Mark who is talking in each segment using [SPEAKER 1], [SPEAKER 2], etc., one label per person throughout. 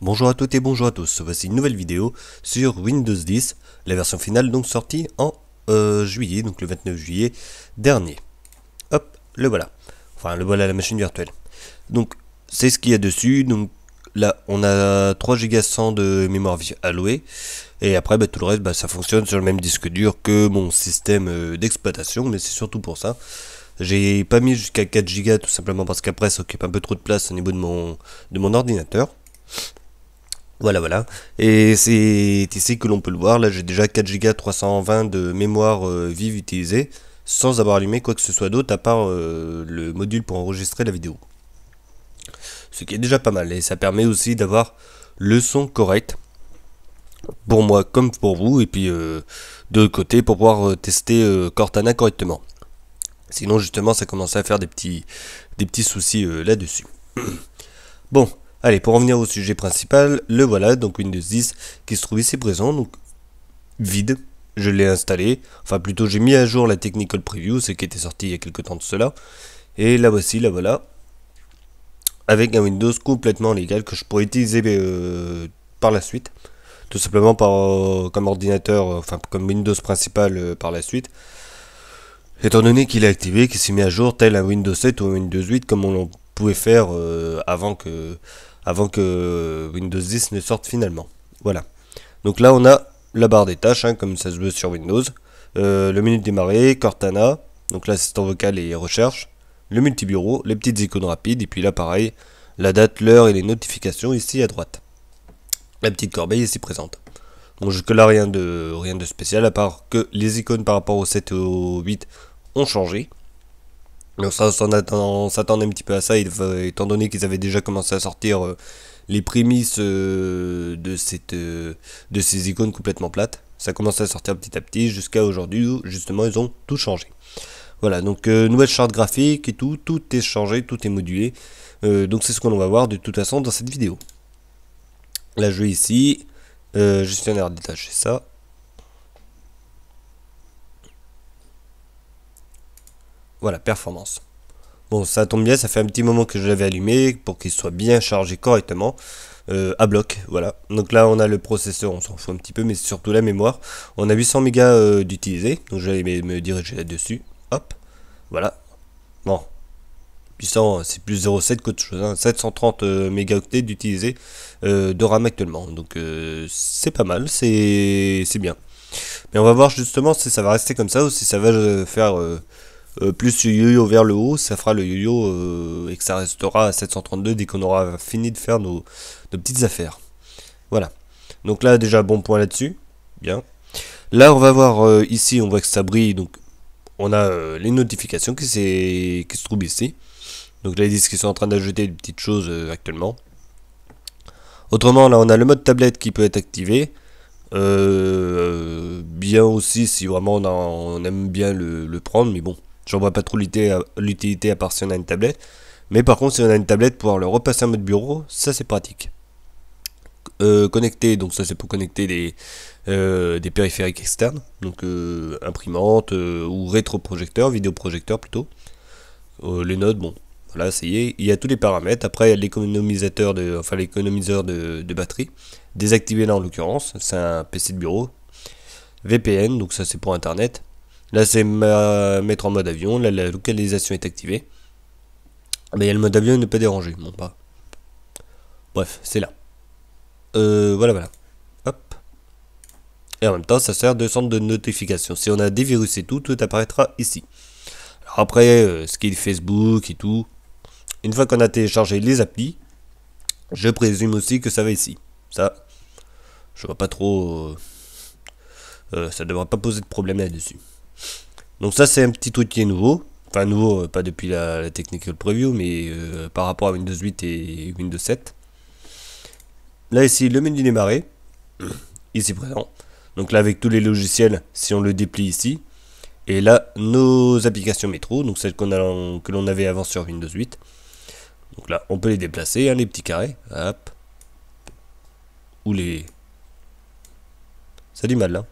[SPEAKER 1] Bonjour à toutes et bonjour à tous, voici une nouvelle vidéo sur Windows 10, la version finale donc sortie en juillet, donc le 29 juillet dernier. Hop, le voilà. Enfin, le voilà la machine virtuelle. Donc, c'est ce qu'il y a dessus, donc là on a 3 Go 100 de mémoire allouée, et après tout le reste ça fonctionne sur le même disque dur que mon système d'exploitation, mais c'est surtout pour ça. J'ai pas mis jusqu'à 4 Go tout simplement parce qu'après ça occupe un peu trop de place au niveau de mon ordinateur. Voilà, voilà. Et c'est ici que l'on peut le voir. Là, j'ai déjà 4 Go 320 de mémoire vive utilisée, sans avoir allumé quoi que ce soit d'autre à part le module pour enregistrer la vidéo. Ce qui est déjà pas mal. Et ça permet aussi d'avoir le son correct, pour moi comme pour vous. Et puis, de l'autre côté, pour pouvoir tester Cortana correctement. Sinon, justement, ça commençait à faire des petits soucis là-dessus. Bon, allez, pour revenir au sujet principal, le voilà, donc Windows 10 qui se trouve ici présent, donc vide. Je l'ai installé, enfin plutôt j'ai mis à jour la Technical Preview, ce qui était sorti il y a quelques temps de cela. Et là voici, là voilà, avec un Windows complètement légal que je pourrais utiliser par la suite. Tout simplement comme ordinateur, enfin comme Windows principal par la suite. Étant donné qu'il est activé, qu'il s'est mis à jour tel un Windows 7 ou un Windows 8 comme on pouvait faire avant que Windows 10 ne sorte finalement. Voilà. Donc là on a la barre des tâches, hein, comme ça se veut sur Windows. Le menu de démarrer, Cortana, donc l'assistant vocal et recherche, le multibureau, les petites icônes rapides, et puis là pareil, la date, l'heure et les notifications ici à droite. La petite corbeille ici présente. Bon, jusque là rien de spécial, à part que les icônes par rapport au 7 et au 8 ont changé. Donc ça, on s'attendait un petit peu à ça, étant donné qu'ils avaient déjà commencé à sortir les prémices de ces icônes complètement plates. Ça commence à sortir petit à petit jusqu'à aujourd'hui où justement ils ont tout changé. Voilà, donc nouvelle charte graphique et tout est changé, tout est modulé. Donc c'est ce qu'on va voir de toute façon dans cette vidéo. Là je vais ici, gestionnaire des tâches, c'est ça. Voilà, performance. Bon, ça tombe bien, ça fait un petit moment que je l'avais allumé pour qu'il soit bien chargé correctement. À bloc, voilà. Donc là, on a le processeur, on s'en fout un petit peu, mais c'est surtout la mémoire. On a 800 mégas d'utiliser, donc je vais me diriger là-dessus. Hop, voilà. Bon, 800, c'est plus 0,7 qu'autre chose. Hein. 730 mégaoctets d'utiliser de RAM actuellement. Donc c'est pas mal, c'est bien. Mais on va voir justement si ça va rester comme ça ou si ça va faire plus yo-yo vers le haut, ça fera le yo-yo et que ça restera à 732 dès qu'on aura fini de faire nos petites affaires. Voilà. Donc là déjà bon point là-dessus. Bien. Là on va voir ici, on voit que ça brille, donc on a les notifications qui se trouvent ici. Donc là ils disent qu'ils sont en train d'ajouter des petites choses actuellement. Autrement là on a le mode tablette qui peut être activé. Bien aussi si vraiment on aime bien le prendre, mais bon, j'en vois pas trop l'utilité à part si on a une tablette. Mais par contre, si on a une tablette, pouvoir le repasser en mode bureau, ça c'est pratique. Connecter, donc ça c'est pour connecter des périphériques externes, donc imprimante ou rétroprojecteur, vidéoprojecteur plutôt. Les notes, bon, voilà, ça y est, il y a tous les paramètres. Après, il y a l'économiseur de batterie. Désactivé là en l'occurrence, c'est un PC de bureau. VPN, donc ça c'est pour internet. Là c'est mettre en mode avion, là la localisation est activée. Mais il y a le mode avion ne pas déranger. Bon bah. Bref, c'est là. Voilà voilà. Hop. Et en même temps ça sert de centre de notification. Si on a dévirusé tout apparaîtra ici. Alors après, ce qui est Facebook et tout, une fois qu'on a téléchargé les applis, je présume aussi que ça va ici. Ça, je vois pas trop. Ça devrait pas poser de problème là-dessus. Donc ça c'est un petit truc qui est nouveau. Enfin nouveau, pas depuis la Technical Preview, mais par rapport à Windows 8 et Windows 7. Là ici, le menu démarrer, ici présent. Donc là avec tous les logiciels, si on le déplie ici. Et là, nos applications métro, donc celles que l'on avait avant sur Windows 8. Donc là, on peut les déplacer, hein, les petits carrés. Hop. Ou les... Ça a du mal là.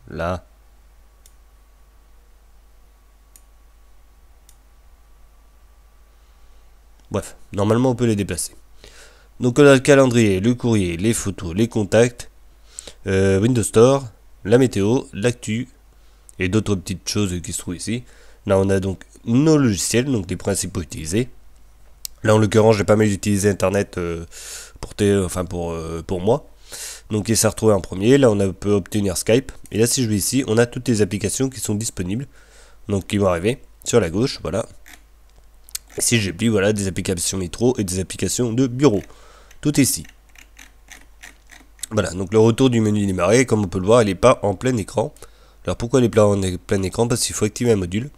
[SPEAKER 1] Là. Bref, normalement on peut les déplacer. Donc on a le calendrier, le courrier, les photos, les contacts, Windows Store, la météo, l'actu et d'autres petites choses qui se trouvent ici. Là on a donc nos logiciels, donc les principaux utilisés. Là en l'occurrence j'ai pas mal utilisé internet pour moi. Donc il s'est retrouvé en premier, là on peut obtenir Skype. Et là si je vais ici, on a toutes les applications qui sont disponibles. Donc qui vont arriver sur la gauche, voilà. Et si j'ai pris, voilà, des applications métro et des applications de bureau. Tout ici. Voilà, donc le retour du menu démarrer, comme on peut le voir, il n'est pas en plein écran. Alors pourquoi il est pas en plein écran? Parce qu'il faut activer un module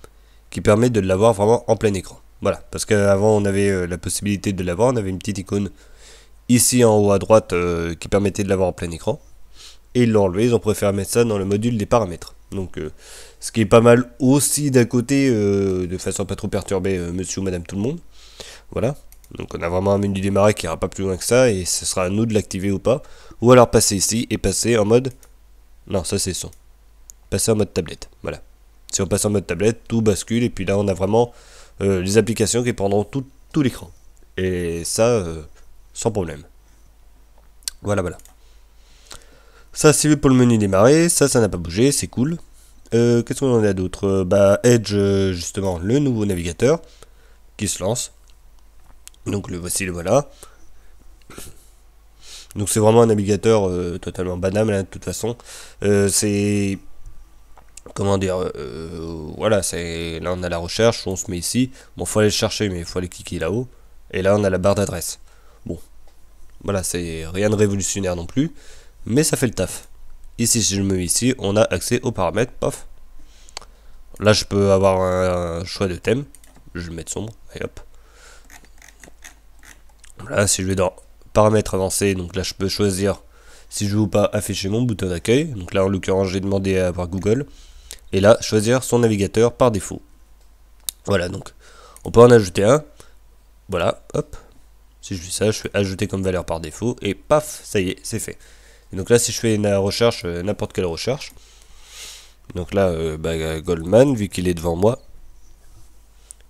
[SPEAKER 1] qui permet de l'avoir vraiment en plein écran. Voilà, parce qu'avant on avait la possibilité de l'avoir, on avait une petite icône ici en haut à droite qui permettait de l'avoir en plein écran. Et ils l'ont enlevé, ils ont préféré mettre ça dans le module des paramètres. Donc ce qui est pas mal aussi d'un côté, de façon à pas trop perturber monsieur ou madame tout le monde. Voilà. Donc on a vraiment un menu démarrer qui ira pas plus loin que ça et ce sera à nous de l'activer ou pas. Ou alors passer ici et passer en mode... Non, ça c'est son. Passer en mode tablette. Voilà. Si on passe en mode tablette, tout bascule et puis là on a vraiment les applications qui prendront tout l'écran. Et ça, sans problème. Voilà, voilà. Ça c'est pour le menu démarrer, ça n'a pas bougé, c'est cool. Qu'est-ce qu'on en a d'autre? Edge, justement, le nouveau navigateur qui se lance. Donc le voici, le voilà. Donc c'est vraiment un navigateur totalement banal, hein, de toute façon. C'est... Comment dire, voilà, c'est là on a la recherche, on se met ici. Bon, faut aller le chercher, mais il faut aller cliquer là-haut. Et là on a la barre d'adresse. Bon, voilà, c'est rien de révolutionnaire non plus, mais ça fait le taf. Ici, si je me mets ici, on a accès aux paramètres, paf. Là, je peux avoir un choix de thème. Je vais le mettre sombre, et hop. Là, si je vais dans paramètres avancés, donc là, je peux choisir si je veux ou pas afficher mon bouton d'accueil. Donc là, en l'occurrence, j'ai demandé à avoir Google. Et là, choisir son navigateur par défaut. Voilà, donc on peut en ajouter un. Voilà, hop. Si je fais ça, je fais ajouter comme valeur par défaut. Et paf, ça y est, c'est fait. Et donc là, si je fais une recherche, n'importe quelle recherche. Donc là, Goldman, vu qu'il est devant moi,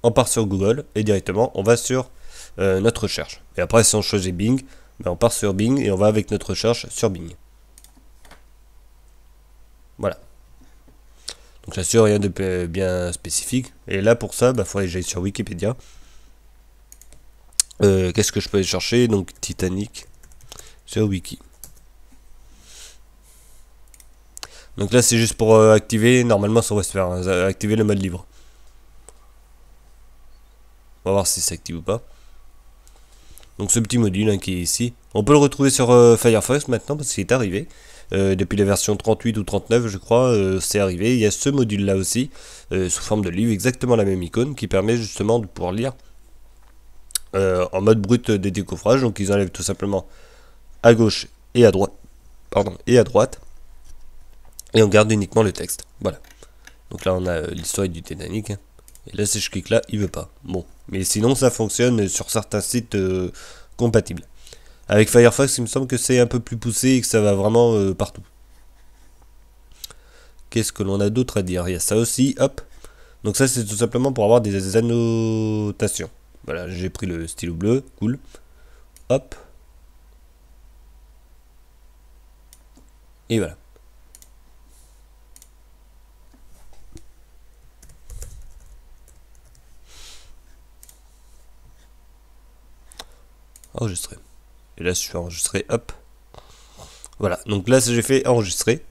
[SPEAKER 1] on part sur Google et directement, on va sur notre recherche. Et après, si on choisit Bing, on part sur Bing et on va avec notre recherche sur Bing. Voilà. Donc là, sûr, rien de bien spécifique. Et là, pour ça, il faudrait que j'aille sur Wikipédia. Qu'est-ce que je peux aller chercher? Donc, Titanic sur Wiki. Donc là, c'est juste pour activer. Normalement, ça va se faire. Hein, activer le mode libre. On va voir si ça s'active ou pas. Donc ce petit module hein, qui est ici. On peut le retrouver sur Firefox maintenant parce qu'il est arrivé. Depuis la version 38 ou 39 je crois, c'est arrivé. Il y a ce module là aussi, sous forme de livre, exactement la même icône qui permet justement de pouvoir lire en mode brut des décoffrages. Donc ils enlèvent tout simplement à gauche et à droite. Pardon, et à droite. Et on garde uniquement le texte. Voilà. Donc là on a l'histoire du Titanic. Hein. Et là si je clique là, il veut pas. Bon. Mais sinon ça fonctionne sur certains sites compatibles. Avec Firefox, il me semble que c'est un peu plus poussé et que ça va vraiment partout. Qu'est-ce que l'on a d'autre à dire? Il y a ça aussi, hop. Donc ça c'est tout simplement pour avoir des annotations. Voilà, j'ai pris le stylo bleu, cool. Hop. Et voilà. Enregistrer. Et là je suis enregistré, hop. Voilà, donc là j'ai fait enregistrer.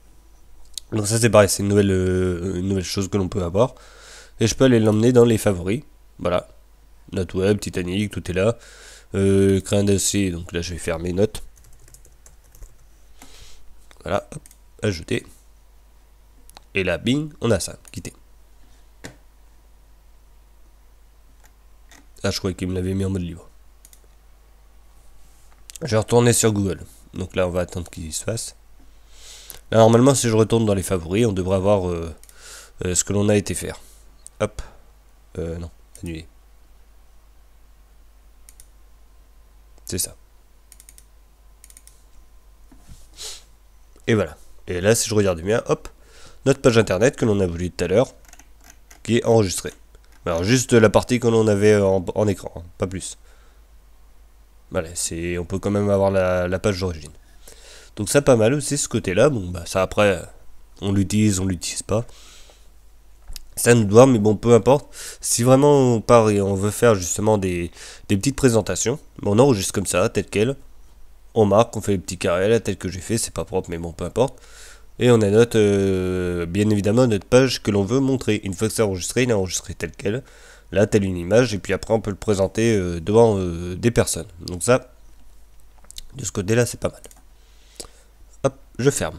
[SPEAKER 1] Donc ça c'est pareil, c'est une nouvelle chose que l'on peut avoir. Et je peux aller l'emmener dans les favoris. Voilà. Note web, Titanic, tout est là. Créer un dossier, donc là je vais faire mes notes. Voilà, hop, ajouter. Et là, bing, on a ça, quitter. Ah, je croyais qu'il me l'avait mis en mode libre. Je vais retourner sur Google. Donc là, on va attendre qu'il se fasse. Là, normalement, si je retourne dans les favoris, on devrait avoir ce que l'on a été faire. Hop. Non, annuler. C'est ça. Et voilà. Et là, si je regarde bien, hop, notre page internet que l'on a voulu tout à l'heure, qui est enregistrée. Alors, juste la partie que l'on avait en écran, hein, pas plus. Voilà, on peut quand même avoir la page d'origine. Donc ça pas mal aussi ce côté-là. Bon bah ça après, on l'utilise pas. Ça nous doit, mais bon, peu importe. Si vraiment on part et on veut faire justement des petites présentations, on enregistre comme ça, tel quel. On marque, on fait les petits carrés là, tel que j'ai fait, c'est pas propre, mais bon, peu importe. Et on annote bien évidemment notre page que l'on veut montrer. Une fois que c'est enregistré, il est enregistré tel quel. Là, telle une image, et puis après on peut le présenter devant des personnes. Donc ça, de ce côté-là, c'est pas mal. Hop, je ferme.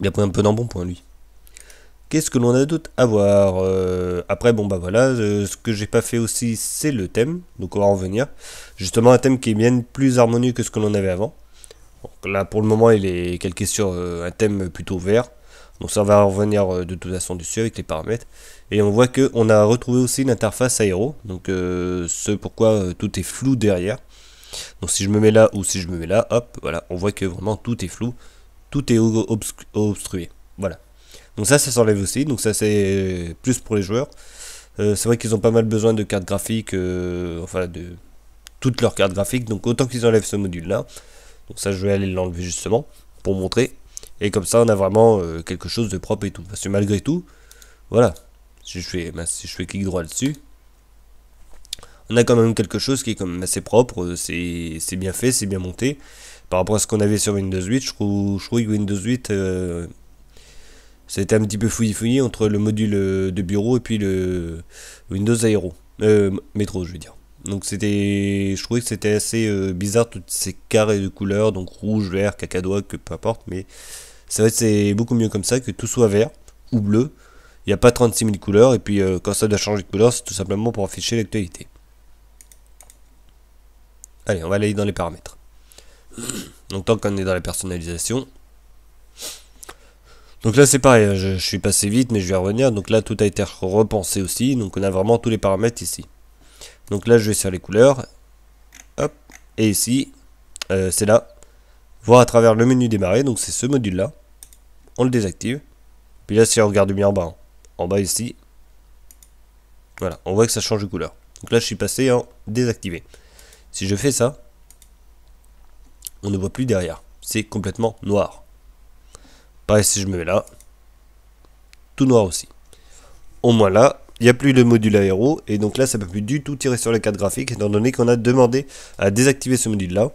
[SPEAKER 1] Il a pris un peu d'embonpoint, lui. Qu'est-ce que l'on a d'autre à voir après, bon bah voilà, ce que j'ai pas fait aussi, c'est le thème. Donc on va en venir. Justement, un thème qui est bien plus harmonieux que ce que l'on avait avant. Donc là, pour le moment, il est calqué sur un thème plutôt vert. Donc ça va revenir de toute façon dessus avec les paramètres. Et on voit qu'on a retrouvé aussi l'interface aéro. Donc ce pourquoi tout est flou derrière. Donc si je me mets là ou si je me mets là, hop, voilà, on voit que vraiment tout est flou. Tout est obstrué. Voilà. Donc ça s'enlève aussi. Donc ça, c'est plus pour les joueurs. C'est vrai qu'ils ont pas mal besoin de cartes graphiques, enfin de toutes leurs cartes graphiques. Donc autant qu'ils enlèvent ce module-là. Donc ça, je vais aller l'enlever justement pour montrer. Et comme ça, on a vraiment quelque chose de propre et tout. Parce que malgré tout, voilà, si je fais clic droit dessus, on a quand même quelque chose qui est quand même assez propre. C'est bien fait, c'est bien monté. Par rapport à ce qu'on avait sur Windows 8, je trouve que Windows 8, c'était un petit peu fouillis entre le module de bureau et puis le Windows Aero. Métro, je veux dire. Donc je trouvais que c'était assez bizarre, toutes ces carrés de couleurs, donc rouge, vert, cacadois, que peu importe, mais c'est vrai que c'est beaucoup mieux comme ça, que tout soit vert ou bleu. Il n'y a pas 36 000 couleurs, et puis quand ça doit changer de couleur, c'est tout simplement pour afficher l'actualité. Allez, on va aller dans les paramètres. Donc tant qu'on est dans la personnalisation. Donc là c'est pareil, je suis passé vite, mais je vais revenir. Donc là tout a été repensé aussi, donc on a vraiment tous les paramètres ici. Donc là je vais sur les couleurs, hop, et ici, c'est là, voir à travers le menu démarrer, donc c'est ce module là, on le désactive. Puis là si on regarde bien en bas ici, voilà, on voit que ça change de couleur. Donc là je suis passé en désactivé. Si je fais ça, on ne voit plus derrière, c'est complètement noir. Pareil si je me mets là, tout noir aussi. Au moins là, il n'y a plus de module aéro, et donc là ça ne peut plus du tout tirer sur la carte graphique, étant donné qu'on a demandé à désactiver ce module là.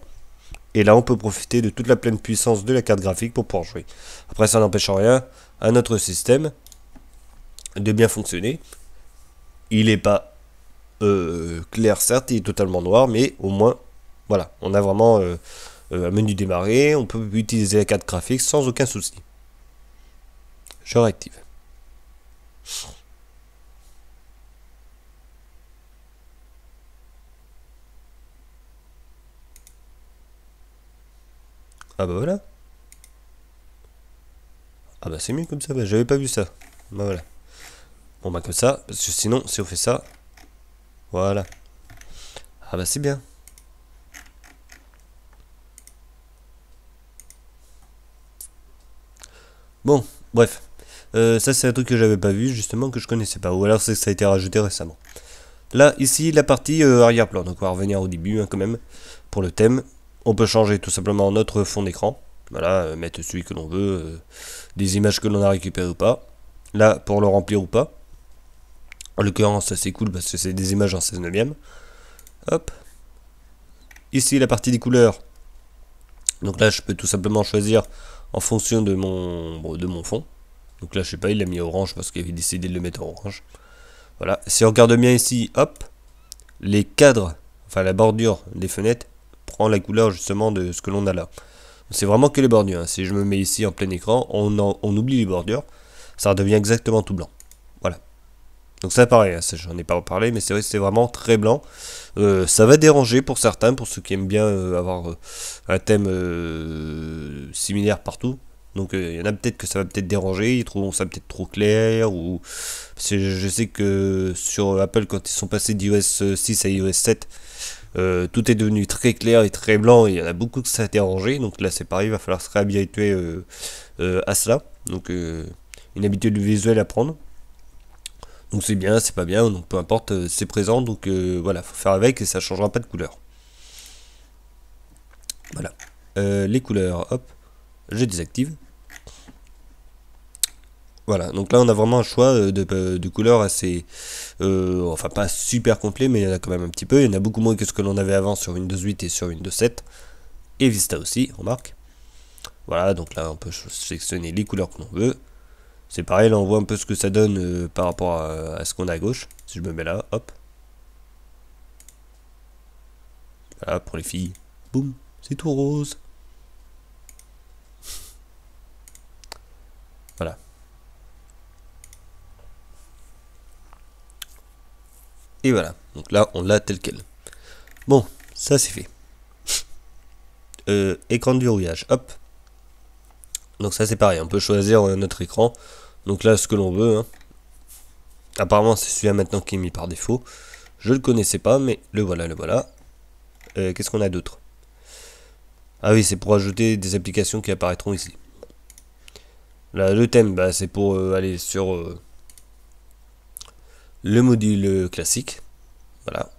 [SPEAKER 1] Et là on peut profiter de toute la pleine puissance de la carte graphique pour pouvoir jouer. Après ça n'empêche en rien à notre système de bien fonctionner. Il n'est pas clair certes, il est totalement noir, mais au moins, voilà, on a vraiment un menu démarrer, on peut utiliser la carte graphique sans aucun souci. Je réactive. Ah bah voilà. Ah bah c'est mieux comme ça, bah, j'avais pas vu ça. Bah voilà. Bon bah comme ça, parce que sinon si on fait ça, voilà. Ah bah c'est bien. Bon, bref. Ça c'est un truc que j'avais pas vu justement, que je connaissais pas. Ou alors c'est que ça a été rajouté récemment. Là, ici, la partie arrière-plan. Donc on va revenir au début quand même. Pour le thème, on peut changer tout simplement notre fond d'écran. Voilà, mettre celui que l'on veut, des images que l'on a récupérées ou pas. Là, pour le remplir ou pas. En l'occurrence, ça c'est cool parce que c'est des images en 16 neuvième. Hop. Ici, la partie des couleurs. Donc là, je peux tout simplement choisir en fonction de mon fond. Donc là, je sais pas, il l'a mis orange parce qu'il avait décidé de le mettre en orange. Voilà. Si on regarde bien ici, hop, les cadres, enfin la bordure des fenêtres, prend la couleur justement de ce que l'on a là. C'est vraiment que les bordures. Hein. Si je me mets ici en plein écran, on oublie les bordures. Ça redevient exactement tout blanc. Voilà. Donc ça pareil, hein, j'en ai pas reparlé, mais c'est vrai que c'est vraiment très blanc. Ça va déranger pour certains, pour ceux qui aiment bien avoir un thème similaire partout. Donc il y en a peut-être que ça va peut-être déranger, ils trouveront ça peut-être trop clair, ou je sais que sur Apple quand ils sont passés d'iOS 6 à iOS 7, tout est devenu très clair et très blanc, et il y en a beaucoup que ça a dérangé, donc là c'est pareil, il va falloir se réhabituer à cela, donc une habitude visuelle à prendre. Donc c'est bien, c'est pas bien, donc peu importe, c'est présent, donc voilà, faut faire avec et ça changera pas de couleur. Voilà. Les couleurs, hop, je désactive. Voilà, donc là on a vraiment un choix de couleurs assez, enfin pas super complet, mais il y en a quand même un petit peu. Il y en a beaucoup moins que ce que l'on avait avant sur Windows 8 et sur Windows 7. Et Vista aussi, remarque. Voilà, donc là on peut sélectionner les couleurs que l'on veut. C'est pareil, là on voit un peu ce que ça donne par rapport à ce qu'on a à gauche. Si je me mets là, hop. Voilà, pour les filles. Boum, c'est tout rose. Voilà. Et voilà, donc là on l'a tel quel. Bon, ça c'est fait. Écran de verrouillage, hop. Donc ça c'est pareil, on peut choisir notre écran. Donc là ce que l'on veut. Hein. Apparemment c'est celui-là maintenant qui est mis par défaut. Je le connaissais pas, mais le voilà, le voilà. Qu'est-ce qu'on a d'autre? Ah oui, c'est pour ajouter des applications qui apparaîtront ici. Là, le thème, bah, c'est pour aller sur le module classique. Voilà.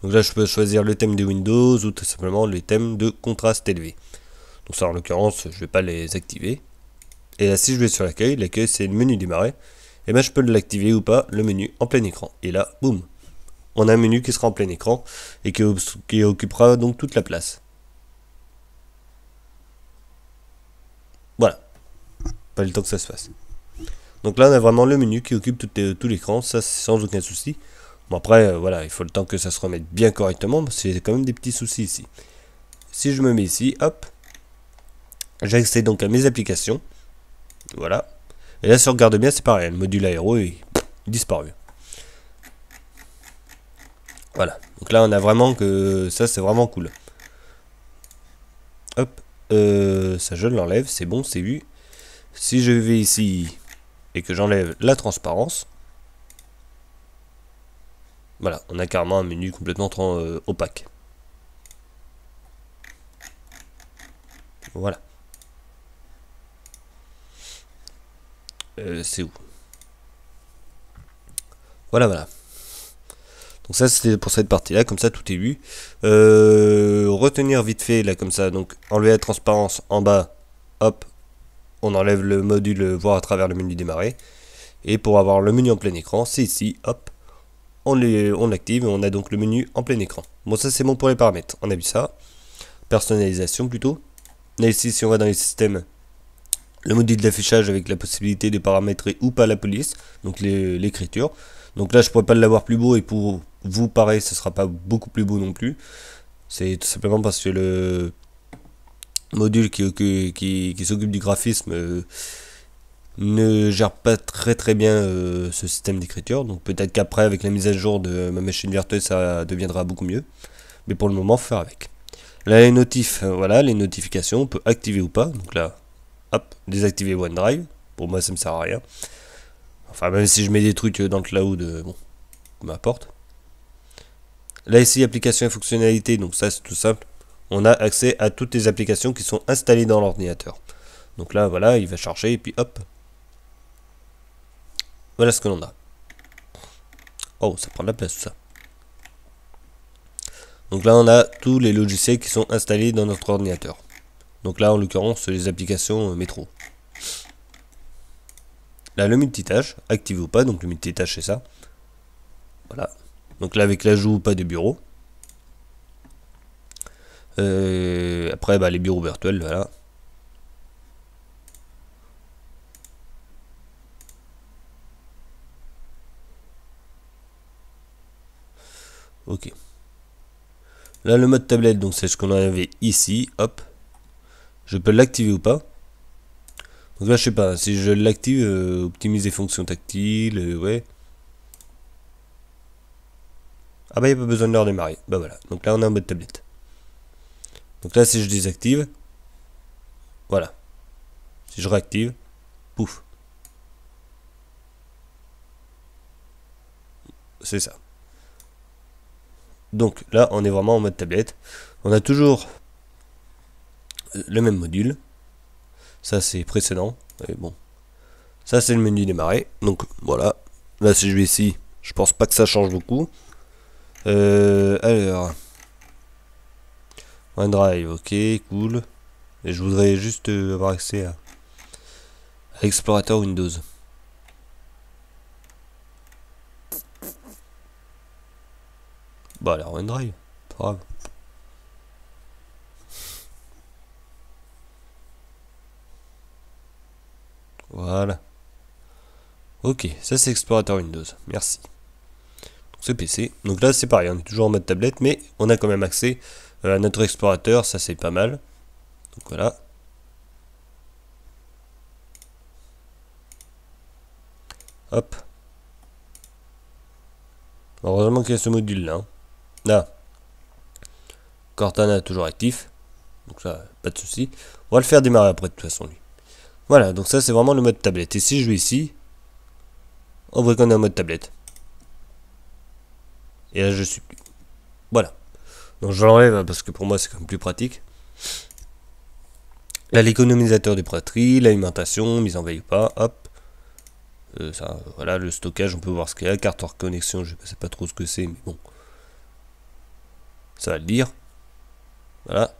[SPEAKER 1] Donc là, je peux choisir le thème de Windows ou tout simplement les thèmes de contraste élevé. Donc ça, en l'occurrence, je vais pas les activer. Et là, si je vais sur l'accueil, l'accueil, c'est le menu démarrer. Et ben, je peux l'activer ou pas, le menu en plein écran. Et là, boum, on a un menu qui sera en plein écran et qui occupera donc toute la place. Voilà. Pas le temps que ça se fasse. Donc là, on a vraiment le menu qui occupe tout l'écran. Ça, c'est sans aucun souci. Bon, après, voilà, il faut le temps que ça se remette bien correctement. Parce qu'il y a quand même des petits soucis ici. Si je me mets ici, hop. J'ai accès donc à mes applications. Voilà. Et là, si on regarde bien, c'est pareil. Le module aéro est disparu. Voilà. Donc là, on a vraiment que ça, c'est vraiment cool. Hop. Ça, je l'enlève. C'est bon, c'est vu. Si je vais ici et que j'enlève la transparence, voilà, on a carrément un menu complètement opaque. Voilà. C'est où? Voilà, voilà. Donc ça, c'était pour cette partie-là. Comme ça, tout est vu. Retenir vite fait, là, comme ça. Donc, enlever la transparence en bas. Hop. On enlève le module voir à travers le menu démarrer. Et pour avoir le menu en plein écran, c'est ici. Hop. On l'active et on a donc le menu en plein écran. Bon, ça, c'est bon pour les paramètres. On a vu ça. Personnalisation, plutôt. Là, ici, si on va dans les systèmes, le module d'affichage avec la possibilité de paramétrer ou pas la police, donc l'écriture. Donc là, je pourrais pas l'avoir plus beau et pour vous, pareil, ce sera pas beaucoup plus beau non plus. C'est tout simplement parce que le module qui s'occupe du graphisme ne gère pas très bien ce système d'écriture. Donc peut-être qu'après, avec la mise à jour de ma machine virtuelle, ça deviendra beaucoup mieux. Mais pour le moment, faut faire avec. Là, les notifs, voilà, les notifications, on peut activer ou pas. Donc là, hop, désactiver OneDrive. Pour moi, ça me sert à rien. Enfin, même si je mets des trucs dans le cloud, bon, peu m'importe. Là, ici, applications et fonctionnalités. Donc ça, c'est tout simple. On a accès à toutes les applications qui sont installées dans l'ordinateur. Donc là, voilà, il va charger et puis hop. Voilà ce que l'on a. Oh, ça prend de la place tout ça. Donc là, on a tous les logiciels qui sont installés dans notre ordinateur. Donc là, en l'occurrence, les applications métro. Là, le multitâche, activé ou pas, donc le multitâche c'est ça. Voilà. Donc là, avec l'ajout ou pas de bureau. Après, bah, les bureaux virtuels, voilà. Ok. Là, le mode tablette, donc c'est ce qu'on avait ici. Hop. Je peux l'activer ou pas. Donc là, je sais pas. Si je l'active, optimiser fonctions tactiles, ouais. Ah bah, il n'y a pas besoin de leur démarrer. Bah voilà. Donc là, on a un mode tablette. Donc là, si je désactive, voilà. Si je réactive, pouf. C'est ça. Donc là, on est vraiment en mode tablette. On a toujours le même module. Ça, c'est précédent. Et bon, Ça c'est le menu démarrer. Donc voilà. Là si je vais ici, je pense pas que ça change beaucoup. Alors. OneDrive, ok, cool. Et je voudrais juste avoir accès à l'explorateur Windows. Bah alors OneDrive, pas grave. Voilà. Ok, ça c'est explorateur Windows, merci. Donc c'est PC. Donc là c'est pareil, on est toujours en mode tablette, mais on a quand même accès à notre explorateur, ça c'est pas mal. Donc voilà. Hop. Heureusement qu'il y a ce module là. Là. Cortana toujours actif. Donc ça, pas de souci. On va le faire démarrer après de toute façon lui. Voilà, donc ça c'est vraiment le mode tablette. Et si je vais ici, on voit qu'on est en mode tablette. Et là je suis plus. Voilà. Donc je l'enlève parce que pour moi c'est quand même plus pratique. Là l'économisateur de batterie, l'alimentation, mise en veille ou pas, hop. Ça, voilà, le stockage, on peut voir ce qu'il y a. Carte hors connexion, je ne sais pas trop ce que c'est, mais bon. Ça va le dire. Voilà.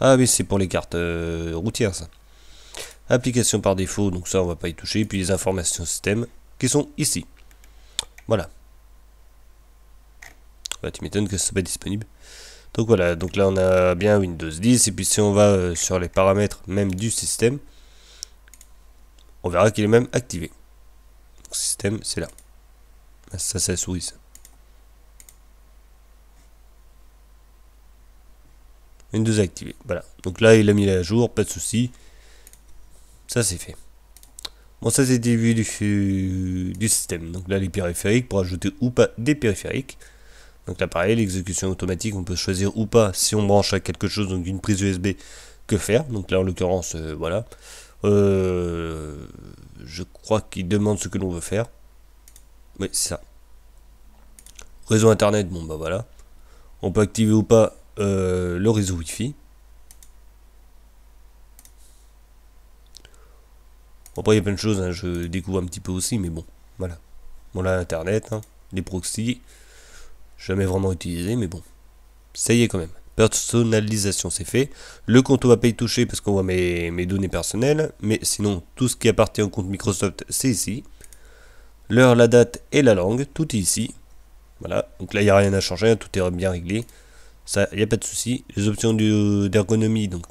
[SPEAKER 1] Ah oui, c'est pour les cartes routières, ça. Application par défaut, donc ça, on va pas y toucher. Puis les informations système, qui sont ici. Voilà. Bah, tu m'étonnes que ce soit pas disponible. Donc voilà, donc là, on a bien Windows 10. Et puis si on va sur les paramètres même du système, on verra qu'il est même activé. Donc, système, c'est là. Ça, c'est la souris, ça. Windows activé, voilà. Donc là, il a mis à jour, pas de souci. Ça, c'est fait. Bon, ça, c'était vu du système. Donc là, les périphériques, pour ajouter ou pas des périphériques. Donc là, pareil, l'exécution automatique, on peut choisir ou pas, si on branche à quelque chose, donc une prise USB, que faire. Donc là, en l'occurrence, voilà. Je crois qu'il demande ce que l'on veut faire. Oui, c'est ça. Réseau internet, bon, bah voilà. On peut activer ou pas le réseau Wi-Fi. Après, il y a plein de choses, hein, je découvre un petit peu aussi, mais bon, voilà. Bon, là, Internet, hein, les proxys, jamais vraiment utilisé, mais bon, ça y est quand même. Personnalisation, c'est fait. Le compte, on va pas y toucher parce qu'on voit mes données personnelles, mais sinon, tout ce qui appartient au compte Microsoft, c'est ici. L'heure, la date et la langue, tout est ici. Voilà, donc là, il n'y a rien à changer, hein, tout est bien réglé. Ça, il n'y a pas de souci. Les options d'ergonomie, donc,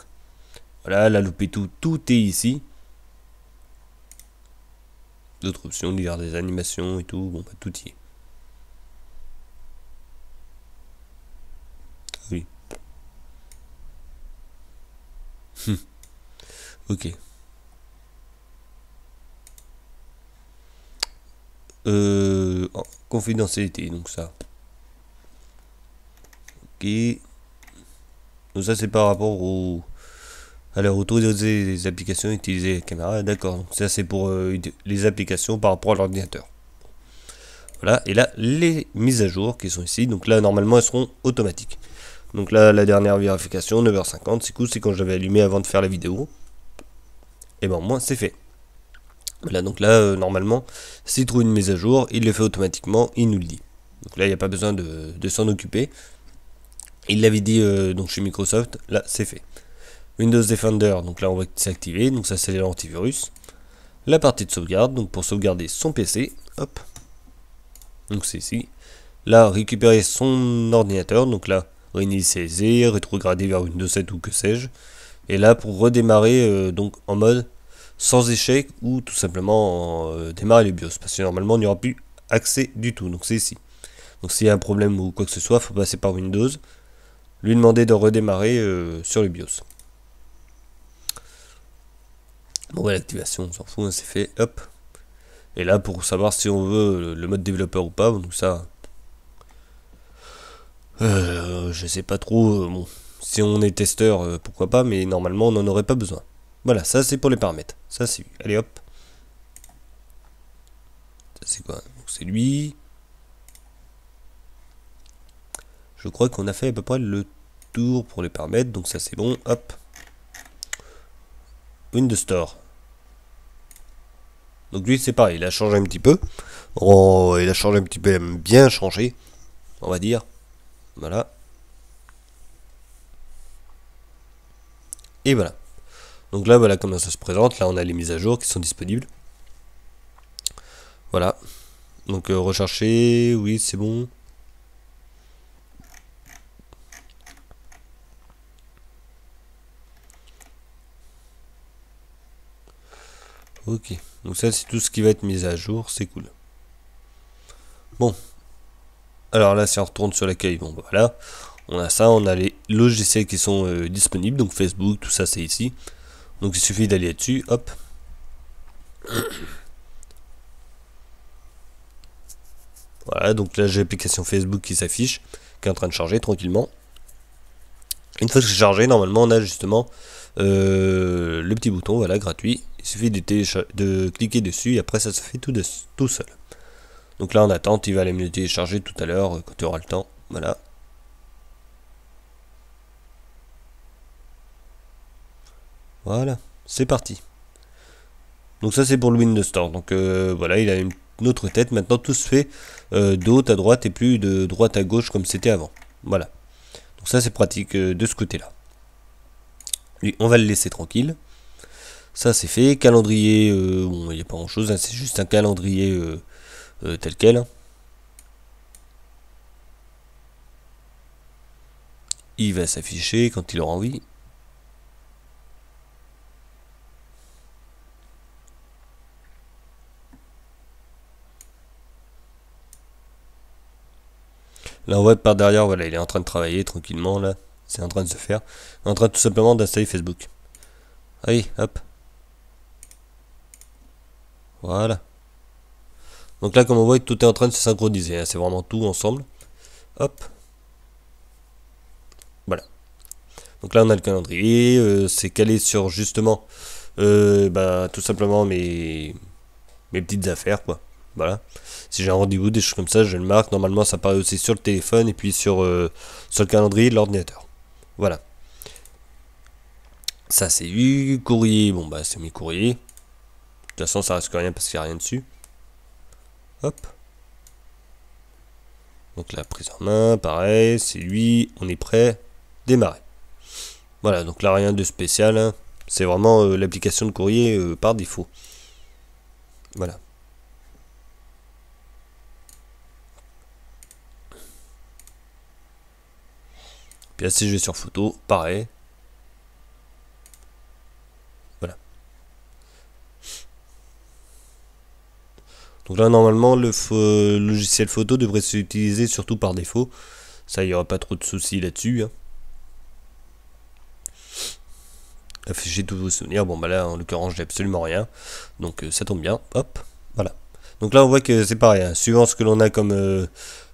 [SPEAKER 1] voilà, la loupe et tout est ici. D'autres options, lire des animations et tout, bon bah tout y est. Oui. Ok. Confidentialité, donc ça. Ok. Donc ça c'est par rapport au... Alors autoriser les applications, utiliser la caméra, d'accord. Donc ça c'est pour les applications par rapport à l'ordinateur. Voilà, et là les mises à jour qui sont ici, donc là normalement elles seront automatiques. Donc là la dernière vérification, 9h50, c'est cool, c'est quand j'avais allumé avant de faire la vidéo. Et ben au moins c'est fait. Voilà, donc là normalement, s'il trouve une mise à jour, il le fait automatiquement, il nous le dit. Donc là il n'y a pas besoin de s'en occuper. Il l'avait dit donc chez Microsoft, là c'est fait. Windows Defender, donc là on voit que c'est activé, donc ça c'est l'antivirus. La partie de sauvegarde, donc pour sauvegarder son PC, hop. Donc c'est ici. Là, récupérer son ordinateur, donc là, réinitialiser, rétrograder vers Windows 7 ou que sais-je. Et là, pour redémarrer donc en mode sans échec ou tout simplement démarrer le BIOS. Parce que normalement, il n'y aura plus accès du tout, donc c'est ici. Donc s'il y a un problème ou quoi que ce soit, il faut passer par Windows. Lui demander de redémarrer sur le BIOS. Bon, ouais, l'activation, on s'en fout, hein, c'est fait, hop. Et là, pour savoir si on veut le mode développeur ou pas, donc ça, je sais pas trop, bon, si on est testeur, pourquoi pas, mais normalement, on n'en aurait pas besoin. Voilà, ça c'est pour les paramètres, ça c'est, allez hop. Ça c'est quoi? Donc c'est lui. Je crois qu'on a fait à peu près le tour pour les paramètres, donc ça c'est bon, hop. Windows Store. Donc lui c'est pareil, il a changé un petit peu. Oh, il a changé un petit peu, bien changé, on va dire. Voilà. Et voilà. Donc là voilà comment ça se présente. Là on a les mises à jour qui sont disponibles. Voilà. Donc rechercher, oui c'est bon. Ok. Donc ça c'est tout ce qui va être mis à jour, c'est cool. Bon. Alors là si on retourne sur l'accueil, bon bah, voilà. On a ça, on a les logiciels qui sont disponibles. Donc Facebook, tout ça c'est ici. Donc il suffit d'aller là-dessus, hop. Voilà, donc là j'ai l'application Facebook qui s'affiche, qui est en train de charger tranquillement. Une fois que c'est chargé, normalement on a justement le petit bouton, voilà, gratuit. Il suffit de cliquer dessus et après ça se fait tout seul. Donc là en attente, il va aller me le télécharger tout à l'heure quand tu auras le temps. Voilà. Voilà, c'est parti. Donc ça c'est pour le Windows Store. Donc voilà, il a une autre tête. Maintenant tout se fait de haut à droite et plus de droite à gauche comme c'était avant. Voilà. Donc ça c'est pratique de ce côté-là. Lui, on va le laisser tranquille. Ça c'est fait. Calendrier, bon, il n'y a pas grand chose, hein, c'est juste un calendrier tel quel. Hein. Il va s'afficher quand il aura envie. Là on voit par derrière, voilà, il est en train de travailler tranquillement là. C'est en train de se faire. Il est en train tout simplement d'installer Facebook. Allez, hop. Voilà. Donc là comme on voit, tout est en train de se synchroniser. Hein. C'est vraiment tout ensemble. Hop. Voilà. Donc là on a le calendrier. C'est calé sur justement bah, tout simplement mes petites affaires quoi. Voilà. Si j'ai un rendez-vous, des choses comme ça, je le marque. Normalement ça apparaît aussi sur le téléphone et puis sur le calendrier de l'ordinateur. Voilà. Ça c'est vu. Courrier, bon bah c'est mes courriers. De toute façon ça reste que rien parce qu'il n'y a rien dessus. Hop. Donc la prise en main, pareil, c'est lui, on est prêt, démarrer. Voilà, donc là rien de spécial, hein. C'est vraiment l'application de courrier par défaut. Voilà. Puis là si je vais sur photo, pareil. Voilà. Donc là normalement le logiciel photo devrait s'utiliser surtout par défaut. Ça, il n'y aura pas trop de soucis là-dessus. Hein. Afficher tous vos souvenirs. Bon bah là en l'occurrence j'ai absolument rien. Donc ça tombe bien. Hop. Voilà. Donc là on voit que c'est pareil. Hein. Suivant ce que l'on a comme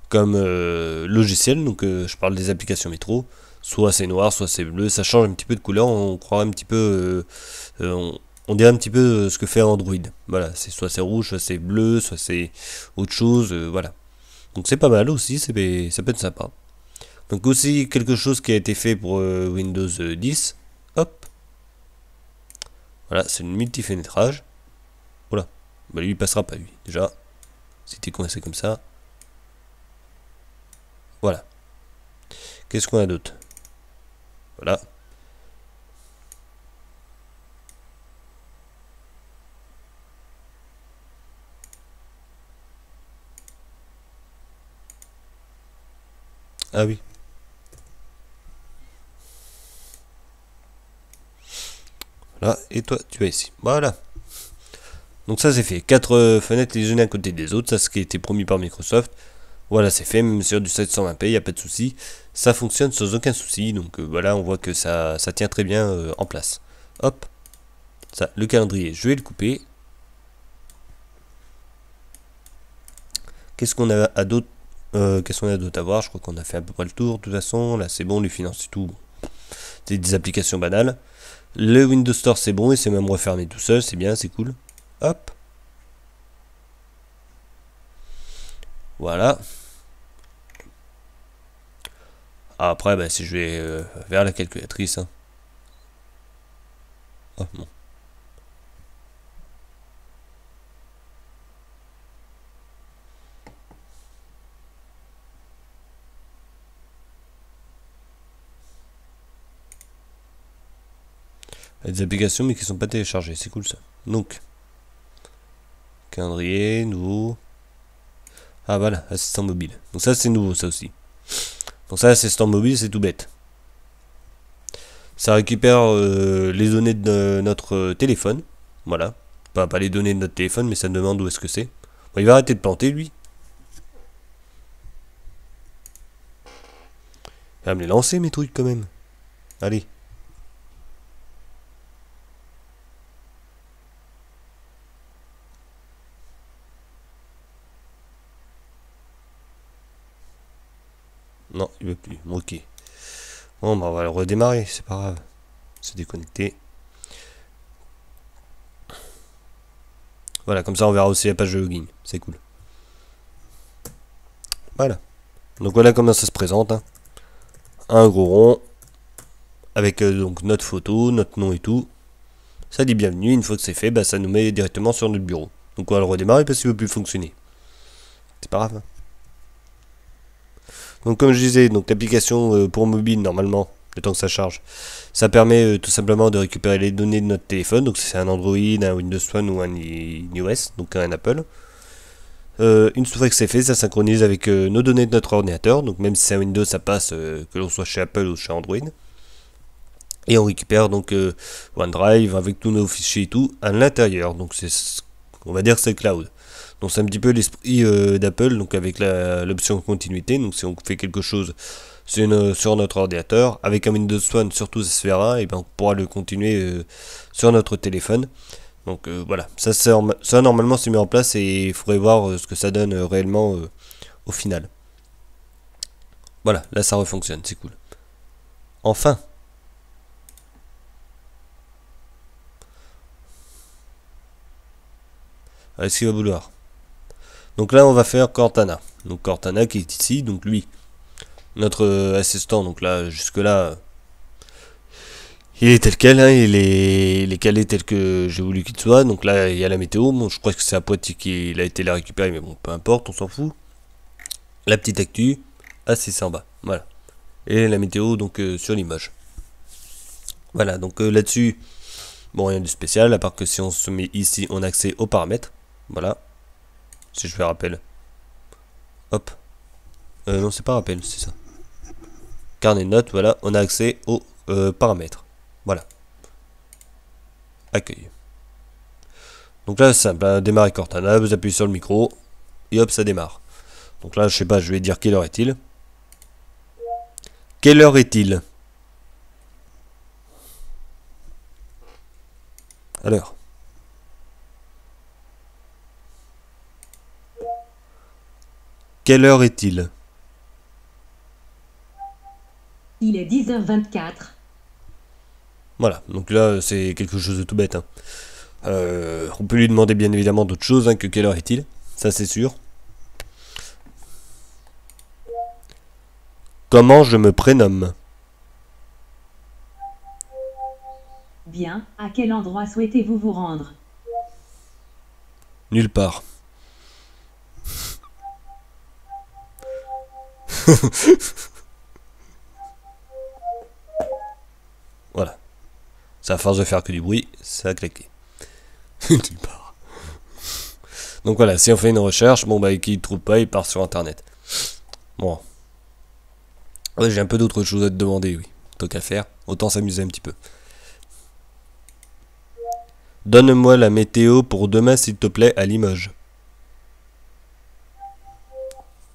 [SPEAKER 1] logiciel. Donc je parle des applications métro. Soit c'est noir, soit c'est bleu. Ça change un petit peu de couleur. On croirait un petit peu. On dirait un petit peu ce que fait Android. Voilà. C'est soit c'est rouge, soit c'est bleu, soit c'est autre chose. Voilà. Donc c'est pas mal aussi. Ça peut être sympa. Donc aussi quelque chose qui a été fait pour Windows 10. Hop. Voilà, c'est le multi-fénétrage. Voilà. Bah lui il passera pas lui, déjà. C'était coincé comme ça. Voilà. Qu'est-ce qu'on a d'autre? Voilà. Ah oui. Là, et toi, tu vas ici. Voilà. Donc ça c'est fait. 4 fenêtres les unes à côté des autres. Ça, c'est ce qui a été promis par Microsoft. Voilà, c'est fait. Même sur du 720p, il n'y a pas de souci. Ça fonctionne sans aucun souci. Donc voilà, on voit que ça tient très bien en place. Hop. Ça, le calendrier, je vais le couper. Qu'est-ce qu'on a à d'autre qu'est-ce qu'on a d'autre à voir? Je crois qu'on a fait à peu près le tour. De toute façon, là c'est bon, les finances et tout. C'est des applications banales. Le Windows Store c'est bon et c'est même refermé tout seul, c'est bien, c'est cool. Hop. Voilà. Après, bah, si je vais vers la calculatrice. Hein. Oh, bon. Il y a des applications mais qui sont pas téléchargées, c'est cool ça. Donc, calendrier, nouveau. Ah voilà, assistant mobile. Donc ça c'est nouveau ça aussi. Donc ça, assistant mobile, c'est tout bête. Ça récupère les données de notre téléphone. Voilà. Pas les données de notre téléphone, mais ça demande où est-ce que c'est. Bon, il va arrêter de planter, lui. Il va me les lancer, mes trucs, quand même. Allez. Non, il veut plus. Bon, ok. Bon, bah, on va le redémarrer, c'est pas grave. Se déconnecter. Voilà, comme ça on verra aussi la page de login. C'est cool. Voilà. Donc voilà comment ça se présente. Hein. Un gros rond. Avec donc notre photo, notre nom et tout. Ça dit bienvenue. Une fois que c'est fait, bah, ça nous met directement sur notre bureau. Donc on va le redémarrer parce qu'il ne veut plus fonctionner. C'est pas grave. Donc comme je disais, donc l'application pour mobile normalement, le temps que ça charge, ça permet tout simplement de récupérer les données de notre téléphone. Donc c'est un Android, un Windows Phone ou un iOS, donc un Apple. Une fois que c'est fait, ça synchronise avec nos données de notre ordinateur. Donc même si c'est un Windows, ça passe que l'on soit chez Apple ou chez Android. Et on récupère donc OneDrive avec tous nos fichiers et tout à l'intérieur. Donc c'est, on va dire que c'est le cloud. Donc c'est un petit peu l'esprit d'Apple, donc avec l'option continuité. Donc si on fait quelque chose sur notre ordinateur, avec un Windows Phone surtout ça se verra, et ben on pourra le continuer sur notre téléphone. Donc voilà, ça normalement c'est mis en place et il faudrait voir ce que ça donne réellement au final. Voilà, là ça refonctionne, c'est cool. Enfin. Est-ce qu'il va vouloir? Donc là on va faire Cortana. Donc Cortana qui est ici, donc lui, notre assistant, donc là jusque là il est tel quel, hein, il est calé tel que j'ai voulu qu'il soit. Donc là il y a la météo, bon je crois que c'est à Poitiers qu'il a été la récupérer, mais bon peu importe, on s'en fout. La petite actu, c'est en bas, voilà. Et la météo donc sur l'image. Voilà, donc là-dessus, bon rien de spécial, à part que si on se met ici, on a accès aux paramètres. Voilà. Si je fais rappel. Hop. Non, c'est pas rappel, c'est ça. Carnet de notes, voilà, on a accès aux paramètres. Voilà. Accueil. Donc là, c'est simple, hein, démarrer Cortana, vous appuyez sur le micro, et hop, ça démarre. Donc là, je sais pas, je vais dire quelle heure est-il. Quelle heure est-il? Alors. Quelle heure est-il?
[SPEAKER 2] Il est 10h24.
[SPEAKER 1] Voilà, donc là, c'est quelque chose de tout bête. Hein. On peut lui demander bien évidemment d'autres choses hein, que quelle heure est-il, ça c'est sûr. Comment je me prénomme?
[SPEAKER 2] Bien, à quel endroit souhaitez-vous vous rendre?
[SPEAKER 1] Nulle part. Voilà. Ça à force de faire que du bruit, ça a claqué. Nulle part. Donc voilà, si on fait une recherche, bon bah qu'il ne trouve pas, il part sur internet. Bon. Ouais, j'ai un peu d'autres choses à te demander, oui. Tant qu'à faire, autant s'amuser un petit peu. Donne-moi la météo pour demain s'il te plaît à Limoges.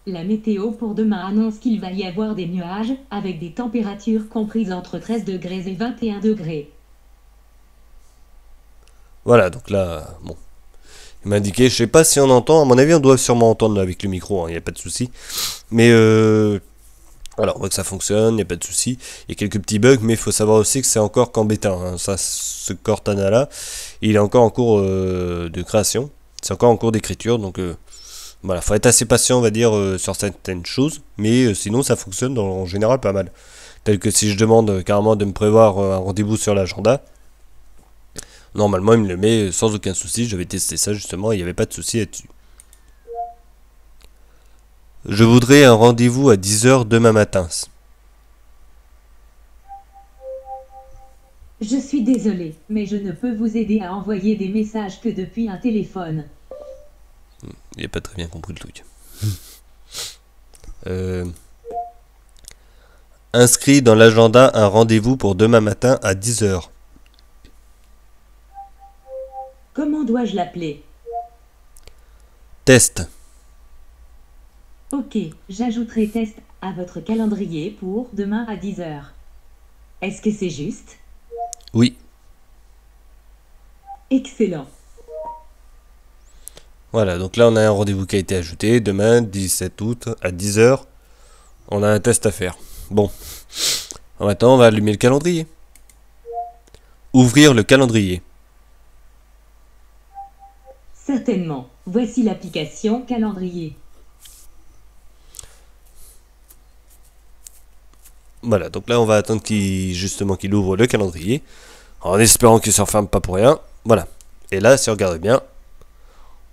[SPEAKER 2] La météo pour demain annonce qu'il va y avoir des nuages, avec des températures comprises entre 13 degrés et 21 degrés.
[SPEAKER 1] Voilà, donc là, bon. Il m'a indiqué, je sais pas si on entend, à mon avis on doit sûrement entendre avec le micro, il n'y a pas de souci. Mais alors on voit que ça fonctionne, il n'y a pas de souci. Il y a quelques petits bugs, mais il faut savoir aussi que c'est encore qu'en bêta. Hein. Ça, ce Cortana là, il est encore en cours de création. C'est encore en cours d'écriture, donc voilà, faut être assez patient, on va dire, sur certaines choses. Mais sinon ça fonctionne en général pas mal. Tel que si je demande carrément de me prévoir un rendez-vous sur l'agenda. Normalement, il me le met sans aucun souci. J'avais testé ça justement, il n'y avait pas de souci là-dessus. Je voudrais un rendez-vous à 10h demain matin.
[SPEAKER 2] Je suis désolé, mais je ne peux vous aider à envoyer des messages que depuis un téléphone.
[SPEAKER 1] Il n'a pas très bien compris le truc. Inscrit dans l'agenda un rendez-vous pour demain matin à 10 h.
[SPEAKER 2] Comment dois-je l'appeler?
[SPEAKER 1] Test.
[SPEAKER 2] Ok, j'ajouterai test à votre calendrier pour demain à 10 h. Est-ce que c'est juste?
[SPEAKER 1] Oui.
[SPEAKER 2] Excellent.
[SPEAKER 1] Voilà, donc là on a un rendez-vous qui a été ajouté. Demain, 17 août, à 10 h. On a un test à faire. Bon. Maintenant, on va allumer le calendrier. Ouvrir le calendrier.
[SPEAKER 2] Certainement. Voici l'application calendrier.
[SPEAKER 1] Voilà, donc là on va attendre qu'il ouvre le calendrier. En espérant qu'il ne se referme pas pour rien. Voilà. Et là, si on regarde bien,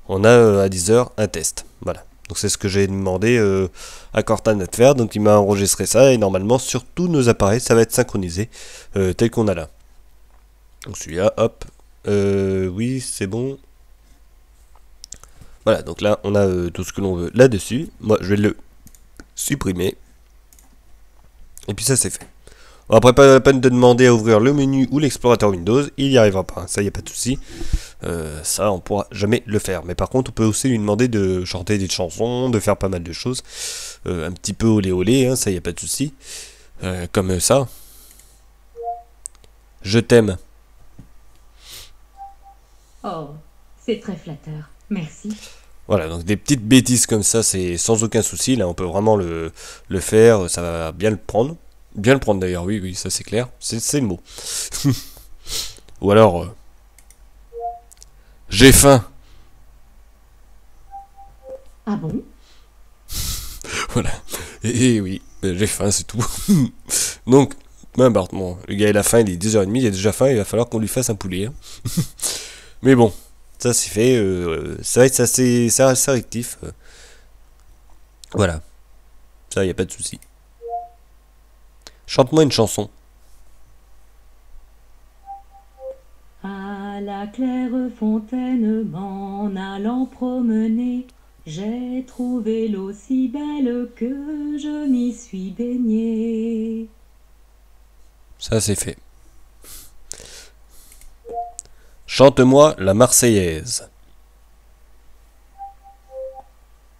[SPEAKER 1] on a à 10 h un test. Voilà. Donc c'est ce que j'ai demandé à Cortana de faire. Donc il m'a enregistré ça. Et normalement, sur tous nos appareils, ça va être synchronisé tel qu'on a là. Donc celui-là, hop. Oui, c'est bon. Voilà, donc là, on a tout ce que l'on veut là-dessus. Moi, je vais le supprimer. Et puis ça, c'est fait. Bon, après, pas la peine de demander à ouvrir le menu ou l'explorateur Windows. Il n'y arrivera pas. Ça, il n'y a pas de souci. Ça, on pourra jamais le faire. Mais par contre, on peut aussi lui demander de chanter des chansons, de faire pas mal de choses. Un petit peu olé olé, hein, ça, il n'y a pas de souci. Comme ça. Je t'aime.
[SPEAKER 2] Oh, c'est très flatteur. Merci.
[SPEAKER 1] Voilà, donc des petites bêtises comme ça, c'est sans aucun souci. Là, on peut vraiment le faire. Ça va bien le prendre. Bien le prendre d'ailleurs, oui, ça c'est clair. C'est le mot. Ou alors... j'ai faim.
[SPEAKER 2] Ah bon?
[SPEAKER 1] Voilà. Et oui, j'ai faim, c'est tout. Donc, bon, le gars il a faim, il est 10 h 30, il a déjà faim, il va falloir qu'on lui fasse un poulet. Hein. Mais bon, ça c'est fait. C'est vrai que ça reste réactif. Voilà. Ça, y a pas de souci. Chante-moi une chanson.
[SPEAKER 2] À la claire fontaine m'en allant promener, j'ai trouvé l'eau si belle que je m'y suis baignée.
[SPEAKER 1] Ça c'est fait. Chante-moi la Marseillaise.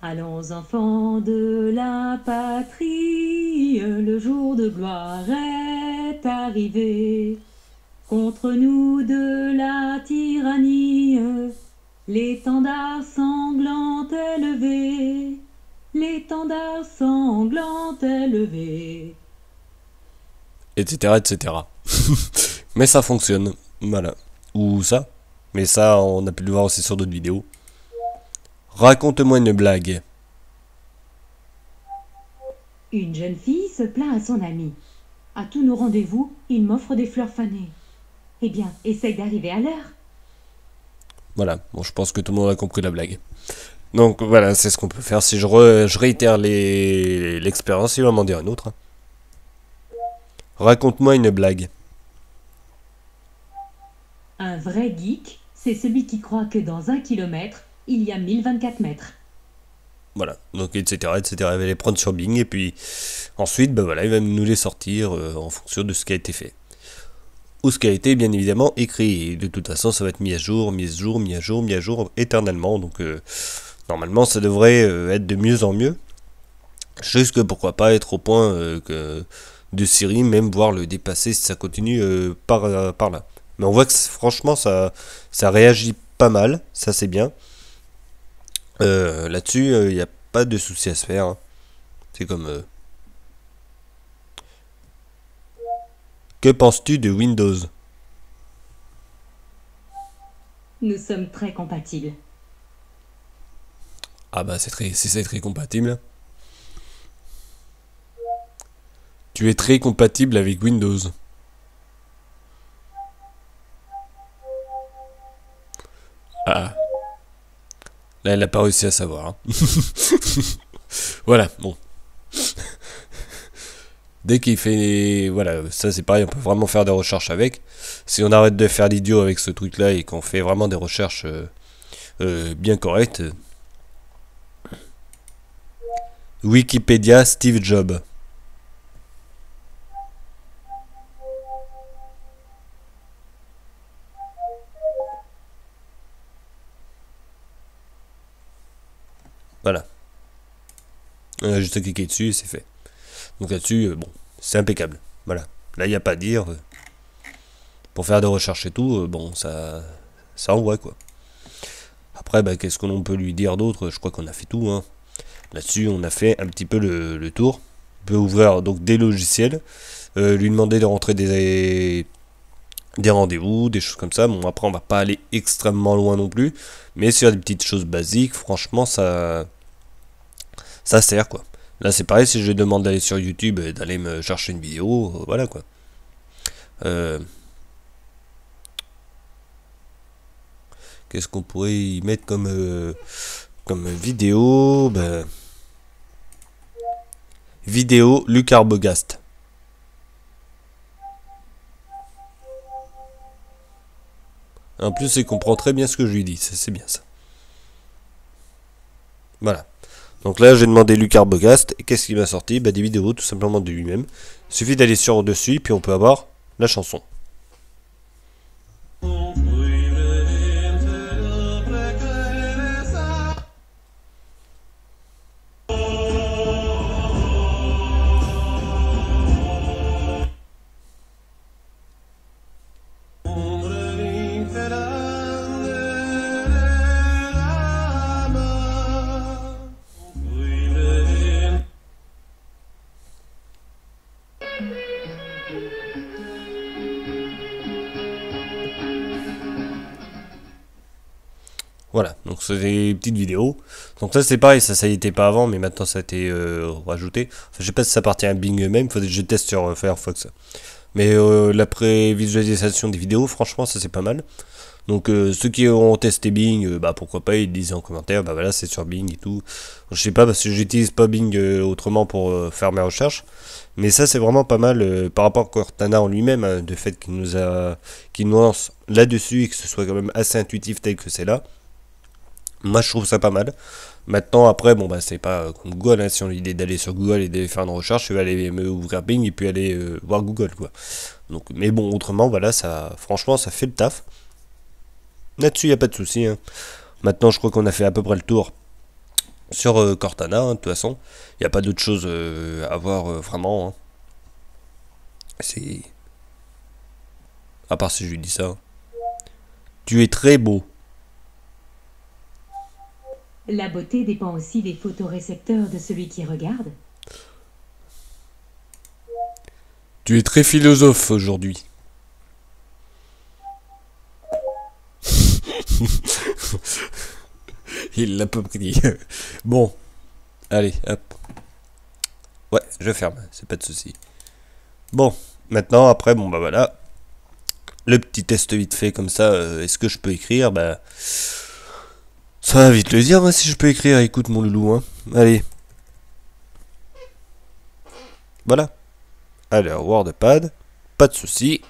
[SPEAKER 2] Allons enfants de la patrie, le jour de gloire est arrivé. Contre nous de la tyrannie, l'étendard sanglant est levé. L'étendard sanglant est levé.
[SPEAKER 1] Etc. etc. Mais ça fonctionne. Voilà. Ou ça. Mais ça, on a pu le voir aussi sur d'autres vidéos. Raconte-moi une blague.
[SPEAKER 2] Une jeune fille se plaint à son ami. À tous nos rendez-vous, il m'offre des fleurs fanées. Eh bien, essaye d'arriver à l'heure.
[SPEAKER 1] Voilà. Bon, je pense que tout le monde a compris la blague. Donc voilà, c'est ce qu'on peut faire. Si je réitère l'expérience, il va m'en dire une autre. Raconte-moi une blague.
[SPEAKER 2] Un vrai geek, c'est celui qui croit que dans 1 kilomètre, il y a 1024 mètres.
[SPEAKER 1] Voilà, donc etc. etc. Il va les prendre sur Bing et puis ensuite, ben voilà, il va nous les sortir en fonction de ce qui a été fait. Ou ce qui a été bien évidemment écrit. Et de toute façon, ça va être mis à jour, mis à jour, mis à jour, mis à jour éternellement. Donc normalement, ça devrait être de mieux en mieux. Jusque pourquoi pas être au point de Siri, même voir le dépasser si ça continue par là. Mais on voit que franchement, ça réagit pas mal, ça c'est bien. Là-dessus, il n'y a pas de souci à se faire. Hein. C'est comme... Que penses-tu de Windows?
[SPEAKER 2] Nous sommes très compatibles.
[SPEAKER 1] Ah bah c'est très compatible. Tu es très compatible avec Windows. Ah. Là, elle n'a pas réussi à savoir. Hein. Voilà, bon. Dès qu'il fait... Voilà, ça c'est pareil, on peut vraiment faire des recherches avec. Si on arrête de faire l'idiot avec ce truc-là et qu'on fait vraiment des recherches bien correctes. Wikipédia, Steve Jobs. Voilà. On a juste à cliquer dessus et c'est fait. Donc là-dessus, bon, c'est impeccable. Voilà. Là, il n'y a pas à dire. Pour faire des recherches et tout, bon, ça envoie quoi. Après, bah, qu'est-ce qu'on peut lui dire d'autre? Je crois qu'on a fait tout. Hein. Là-dessus, on a fait un petit peu le tour. On peut ouvrir donc des logiciels, lui demander de rentrer des rendez-vous, des choses comme ça. Bon, après, on va pas aller extrêmement loin non plus. Mais sur des petites choses basiques, franchement, ça sert quoi. Là, c'est pareil, si je demande d'aller sur YouTube et d'aller me chercher une vidéo, voilà quoi. Qu'est-ce qu'on pourrait y mettre comme vidéo? Ben, vidéo Luc Arbogast. En plus, il comprend très bien ce que je lui dis, c'est bien ça. Voilà. Donc là, j'ai demandé Luc Arbogast, et qu'est-ce qu'il m'a sorti? Bah, des vidéos tout simplement de lui-même. Il suffit d'aller sur dessus, puis on peut avoir la chanson. Voilà, donc c'est des petites vidéos. Donc ça c'est pareil, ça y était pas avant, mais maintenant ça a été rajouté. Enfin, je sais pas si ça appartient à Bing eux-mêmes, faudrait que je teste sur Firefox. Mais la prévisualisation des vidéos, franchement ça c'est pas mal. Donc ceux qui ont testé Bing, bah pourquoi pas, ils disent en commentaire, bah voilà c'est sur Bing et tout. Je sais pas parce que j'utilise pas Bing autrement pour faire mes recherches. Mais ça c'est vraiment pas mal par rapport à Cortana en lui-même, hein, de fait qu'il nous lance là-dessus et que ce soit quand même assez intuitif tel que c'est là. Moi je trouve ça pas mal. Maintenant après bon bah c'est pas comme Google, hein, si on a l'idée d'aller sur Google et d'aller faire une recherche, je vais aller me ouvrir Bing et puis aller voir Google quoi. Donc mais bon autrement voilà ça franchement ça fait le taf. Là-dessus il y a pas de souci. Hein. Maintenant je crois qu'on a fait à peu près le tour sur Cortana, hein, de toute façon. Il n'y a pas d'autre chose à voir vraiment. Hein. C'est. À part si je lui dis ça. Tu es très beau.
[SPEAKER 2] La beauté dépend aussi des photorécepteurs de celui qui regarde.
[SPEAKER 1] Tu es très philosophe aujourd'hui. Il l'a pas pris. Bon. Allez, hop. Ouais, je ferme, c'est pas de souci. Bon, maintenant, après, bon bah voilà. Le petit test vite fait comme ça, est-ce que je peux écrire? Bah. Ça va vite le dire, hein, si je peux écrire, écoute mon loulou, hein. Allez. Voilà. Alors, WordPad, pas de souci.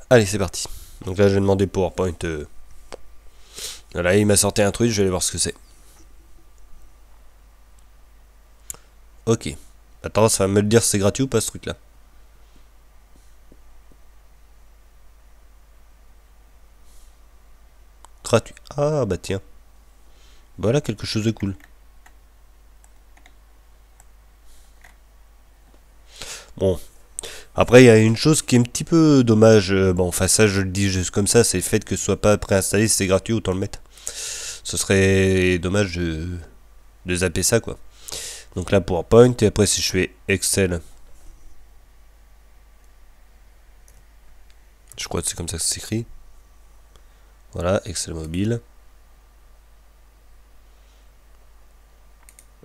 [SPEAKER 1] Allez, c'est parti. Donc là, je vais demander PowerPoint. Voilà, il m'a sorti un truc, je vais aller voir ce que c'est. Ok. Attends, ça va me le dire si c'est gratuit ou pas ce truc-là. Gratuit. Ah bah tiens. Voilà quelque chose de cool. Bon. Après, il y a une chose qui est un petit peu dommage. Bon, enfin ça je le dis juste comme ça, c'est le fait que ce soit pas préinstallé, si c'est gratuit, autant le mettre. Ce serait dommage de zapper ça quoi. Donc là PowerPoint, et après si je fais Excel. Je crois que c'est comme ça que ça s'écrit. Voilà, Excel mobile.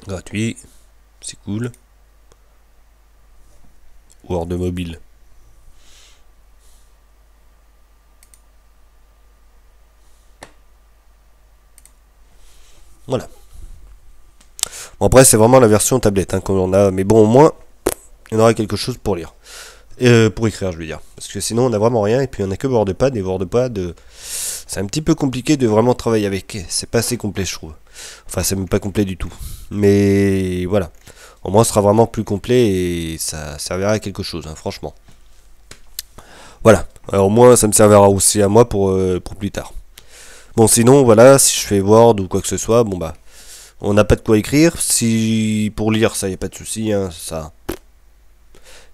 [SPEAKER 1] Gratuit. C'est cool. Word mobile. Voilà. Bon, après, c'est vraiment la version tablette hein, qu'on a. Mais bon, au moins, il y en aura quelque chose pour lire. Pour écrire, je veux dire. Parce que sinon, on n'a vraiment rien. Et puis, on a que WordPad. Et WordPad, c'est un petit peu compliqué de vraiment travailler avec. C'est pas assez complet, je trouve. Enfin, c'est même pas complet du tout. Mais voilà. Au moins, ce sera vraiment plus complet. Et ça servira à quelque chose, hein, franchement. Voilà. Alors, au moins, ça me servira aussi à moi pour plus tard. Bon, sinon, voilà. Si je fais Word ou quoi que ce soit, bon, bah. On n'a pas de quoi écrire. Si pour lire, ça, y a pas de souci. Hein, ça.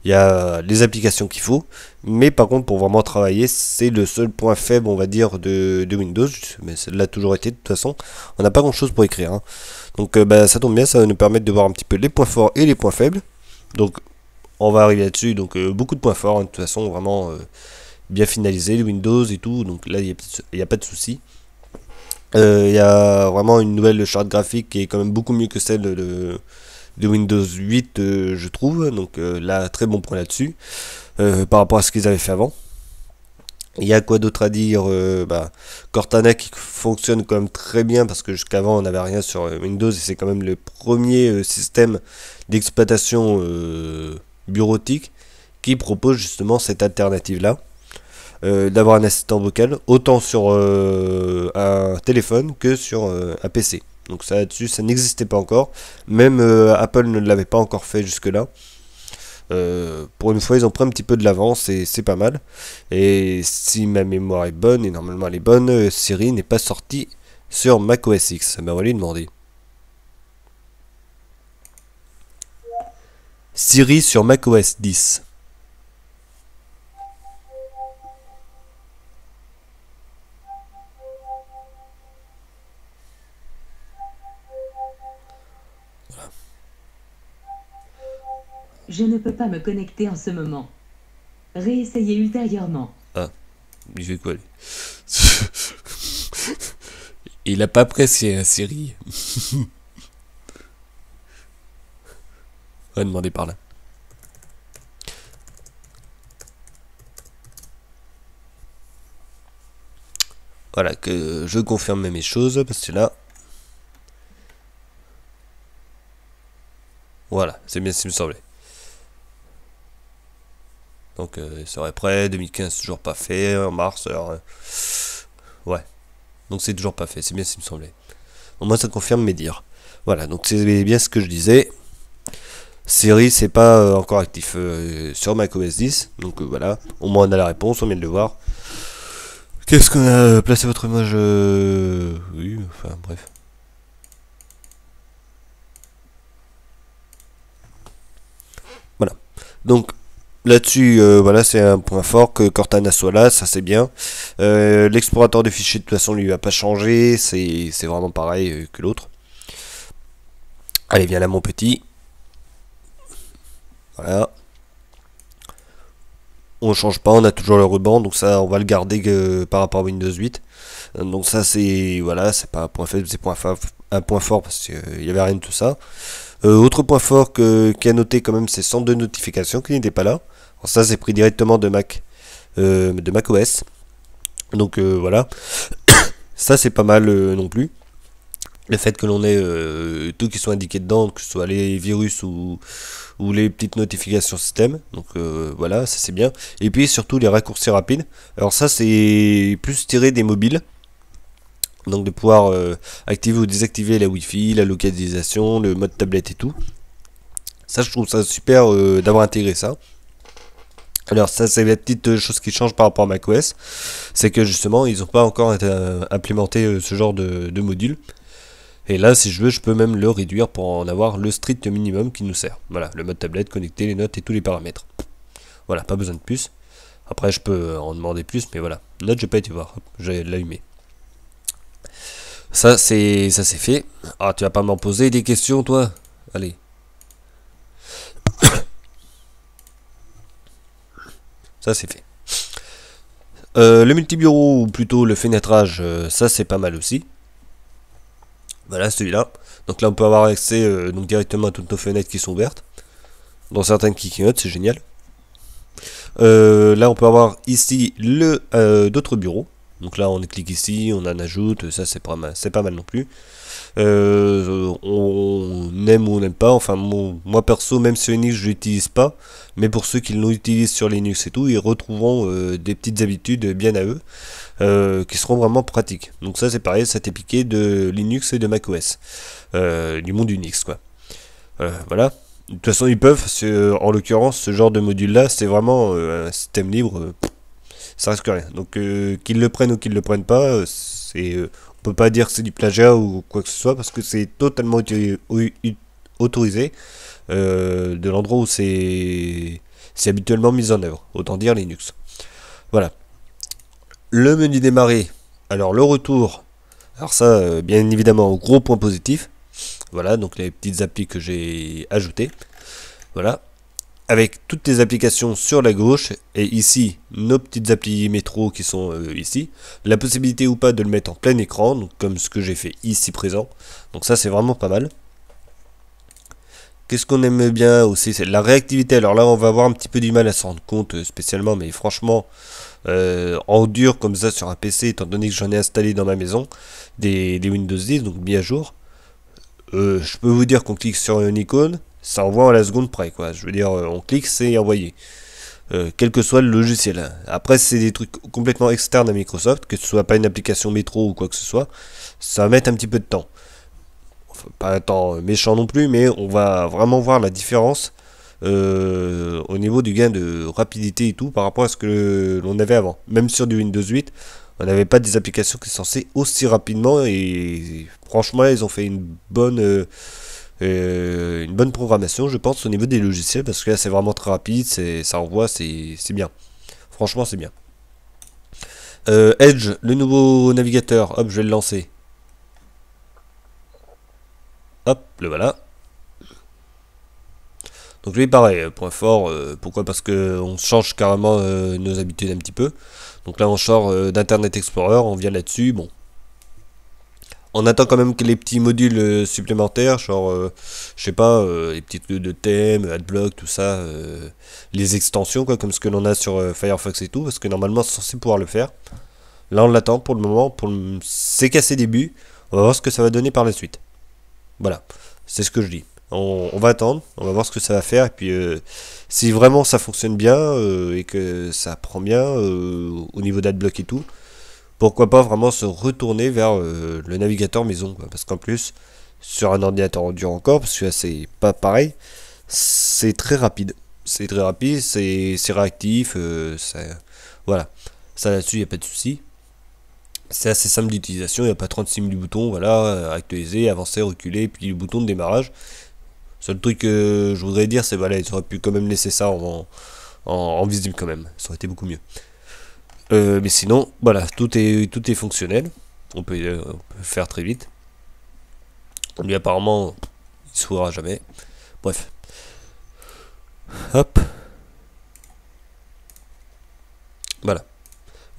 [SPEAKER 1] Il y a les applications qu'il faut, mais par contre pour vraiment travailler, c'est le seul point faible, on va dire, de Windows, mais ça l'a toujours été de toute façon. On n'a pas grand chose pour écrire. Hein. Donc bah, ça tombe bien, ça va nous permettre de voir un petit peu les points forts et les points faibles. Donc on va arriver là-dessus, donc beaucoup de points forts, hein, de toute façon, vraiment bien finalisé, le Windows et tout, donc là il n'y a pas de souci. Il y a vraiment une nouvelle charte graphique qui est quand même beaucoup mieux que celle de Windows 8 je trouve, donc là très bon point là-dessus par rapport à ce qu'ils avaient fait avant. Il y a quoi d'autre à dire, Cortana qui fonctionne quand même très bien parce que jusqu'avant on n'avait rien sur Windows et c'est quand même le premier système d'exploitation bureautique qui propose justement cette alternative là, d'avoir un assistant vocal autant sur un téléphone que sur un PC. Donc ça là-dessus, ça n'existait pas encore. Même Apple ne l'avait pas encore fait jusque-là. Pour une fois, ils ont pris un petit peu de l'avance et c'est pas mal. Et si ma mémoire est bonne, et normalement elle est bonne, Siri n'est pas sortie sur macOS X. Ben on va lui demander. Siri sur macOS 10.
[SPEAKER 2] Je ne peux pas me connecter en ce moment. Réessayez ultérieurement.
[SPEAKER 1] Ah, il fait quoi lui? Il a pas apprécié Siri. On va demander par là. Voilà, que je confirme mes choses, parce que là... Voilà, c'est bien ce qui me semblait. Donc, il serait prêt, 2015 toujours pas fait, en mars, alors... ouais, donc c'est toujours pas fait, c'est bien ce qui me semblait. Au moins ça confirme mes dires. Voilà, donc c'est bien ce que je disais. Siri, c'est pas encore actif sur macOS 10, donc voilà, au moins on a la réponse, on vient de le voir. Qu'est-ce qu'on a placé votre image oui, enfin bref. Voilà. Donc là-dessus, voilà, c'est un point fort que Cortana soit là, ça c'est bien. L'explorateur de fichiers de toute façon lui va pas changer, c'est vraiment pareil que l'autre. Allez, viens là mon petit. Voilà. On change pas, on a toujours le ruban, donc ça on va le garder par rapport à Windows 8. Donc ça c'est voilà, c'est pas un point faible, c'est un point fort parce qu'il y avait rien de tout ça. Autre point fort qui a noté quand même, c'est centre de notification qui n'était pas là. Alors ça c'est pris directement de Mac OS. Donc voilà, ça c'est pas mal non plus. Le fait que l'on ait tout qui soit indiqué dedans, que ce soit les virus ou les petites notifications système. Donc voilà, ça c'est bien. Et puis surtout les raccourcis rapides. Alors ça c'est plus tiré des mobiles. Donc de pouvoir activer ou désactiver la Wi-Fi, la localisation, le mode tablette et tout. Ça je trouve ça super d'avoir intégré ça. Alors ça c'est la petite chose qui change par rapport à macOS. C'est que justement ils n'ont pas encore implémenté ce genre de module. Et là, si je veux, je peux même le réduire pour en avoir le strict minimum qui nous sert. Voilà, le mode tablette, connecter les notes et tous les paramètres. Voilà, pas besoin de plus. Après, je peux en demander plus, mais voilà. Note, je vais pas été voir. J'ai l'allumé. Ça, c'est fait. Ah, tu vas pas m'en poser des questions, toi? Allez. Ça, c'est fait. Le multibureau, ou plutôt le fenêtrage, ça, c'est pas mal aussi. Voilà celui-là. Donc là on peut avoir accès donc directement à toutes nos fenêtres qui sont ouvertes. Dans certaines qui clignotent, c'est génial. Là, on peut avoir ici d'autres bureaux. Donc là, on clique ici, on en ajoute, ça c'est pas mal non plus. On aime ou on n'aime pas, enfin moi perso, même sur Linux je l'utilise pas, mais pour ceux qui l'utilisent sur Linux et tout, ils retrouveront des petites habitudes bien à eux, qui seront vraiment pratiques. Donc ça c'est pareil, ça t'est piqué de Linux et de macOS, du monde Unix quoi. Voilà. De toute façon ils peuvent, en l'occurrence ce genre de module là c'est vraiment un système libre, ça risque rien. Donc qu'ils le prennent ou qu'ils le prennent pas, on peut pas dire que c'est du plagiat ou quoi que ce soit parce que c'est totalement autorisé de l'endroit où c'est habituellement mis en œuvre. Autant dire Linux. Voilà. Le menu démarrer. Alors le retour. Alors ça, bien évidemment, gros point positif. Voilà, donc les petites applis que j'ai ajoutées. Voilà. Avec toutes les applications sur la gauche, et ici, nos petites applis métro qui sont ici, la possibilité ou pas de le mettre en plein écran, donc comme ce que j'ai fait ici présent, donc ça c'est vraiment pas mal. Qu'est-ce qu'on aime bien aussi, c'est la réactivité, alors là on va avoir un petit peu du mal à s'en rendre compte spécialement, mais franchement, en dur comme ça sur un PC, étant donné que j'en ai installé dans ma maison, des Windows 10, donc mis à jour, je peux vous dire qu'on clique sur une icône, ça envoie à la seconde près quoi. Je veux dire, on clique, c'est envoyé. Quel que soit le logiciel. Après, c'est des trucs complètement externes à Microsoft, que ce soit pas une application métro ou quoi que ce soit, ça va mettre un petit peu de temps. Enfin, pas un temps méchant non plus, mais on va vraiment voir la différence au niveau du gain de rapidité et tout par rapport à ce que l'on avait avant. Même sur du Windows 8, on n'avait pas des applications qui sont censées aussi rapidement et franchement, ils ont fait une bonne programmation, je pense, au niveau des logiciels, parce que là, c'est vraiment très rapide, ça envoie, c'est bien. Franchement, c'est bien. Edge, le nouveau navigateur, hop, je vais le lancer. Hop, le voilà. Donc lui, pareil, point fort, pourquoi? Parce que on change carrément nos habitudes un petit peu. Donc là, on sort d'Internet Explorer, on vient là-dessus, bon. On attend quand même que les petits modules supplémentaires, genre, je sais pas, les petits trucs de thème, adblock, tout ça, les extensions, quoi, comme ce que l'on a sur Firefox et tout, parce que normalement c'est censé pouvoir le faire. Là on l'attend pour le moment, c'est qu'à ses débuts, on va voir ce que ça va donner par la suite. Voilà, c'est ce que je dis. On va attendre, on va voir ce que ça va faire, et puis si vraiment ça fonctionne bien, et que ça prend bien au niveau d'adblock et tout, pourquoi pas vraiment se retourner vers le navigateur maison quoi. Parce qu'en plus sur un ordinateur dur encore, parce que c'est pas pareil, c'est très rapide, c'est réactif, voilà, ça là-dessus il n'y a pas de souci, c'est assez simple d'utilisation, il n'y a pas 36 000 boutons, voilà, actualiser, avancer, reculer, puis le bouton de démarrage. Seul truc que je voudrais dire, c'est voilà, ils auraient pu quand même laisser ça en visible quand même, ça aurait été beaucoup mieux. Mais sinon, voilà, tout est fonctionnel. On peut faire très vite. Lui, apparemment, il se fourra jamais. Bref. Hop. Voilà.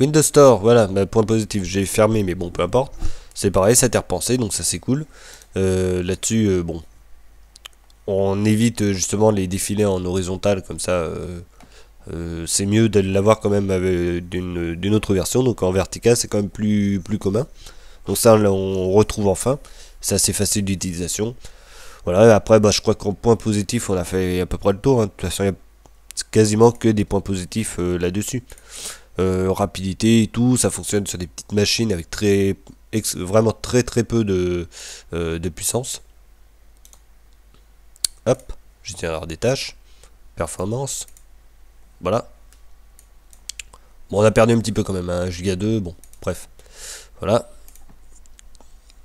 [SPEAKER 1] Windows Store, voilà, point positif. J'ai fermé, mais bon, peu importe. C'est pareil, ça a été repensé, donc ça c'est cool. Là-dessus, bon. On évite justement les défilés en horizontal, comme ça. C'est mieux de l'avoir quand même d'une autre version, donc en vertical c'est quand même plus commun. Donc ça on retrouve enfin, c'est assez facile d'utilisation. Voilà, après bah, je crois qu'en point positif on a fait à peu près le tour, hein. De toute façon il y a quasiment que des points positifs là-dessus. Rapidité et tout, ça fonctionne sur des petites machines avec vraiment très peu de puissance. Hop, je tiens à des tâches, performance. Voilà. Bon, on a perdu un petit peu quand même, 1 giga 2, bon, bref. Voilà.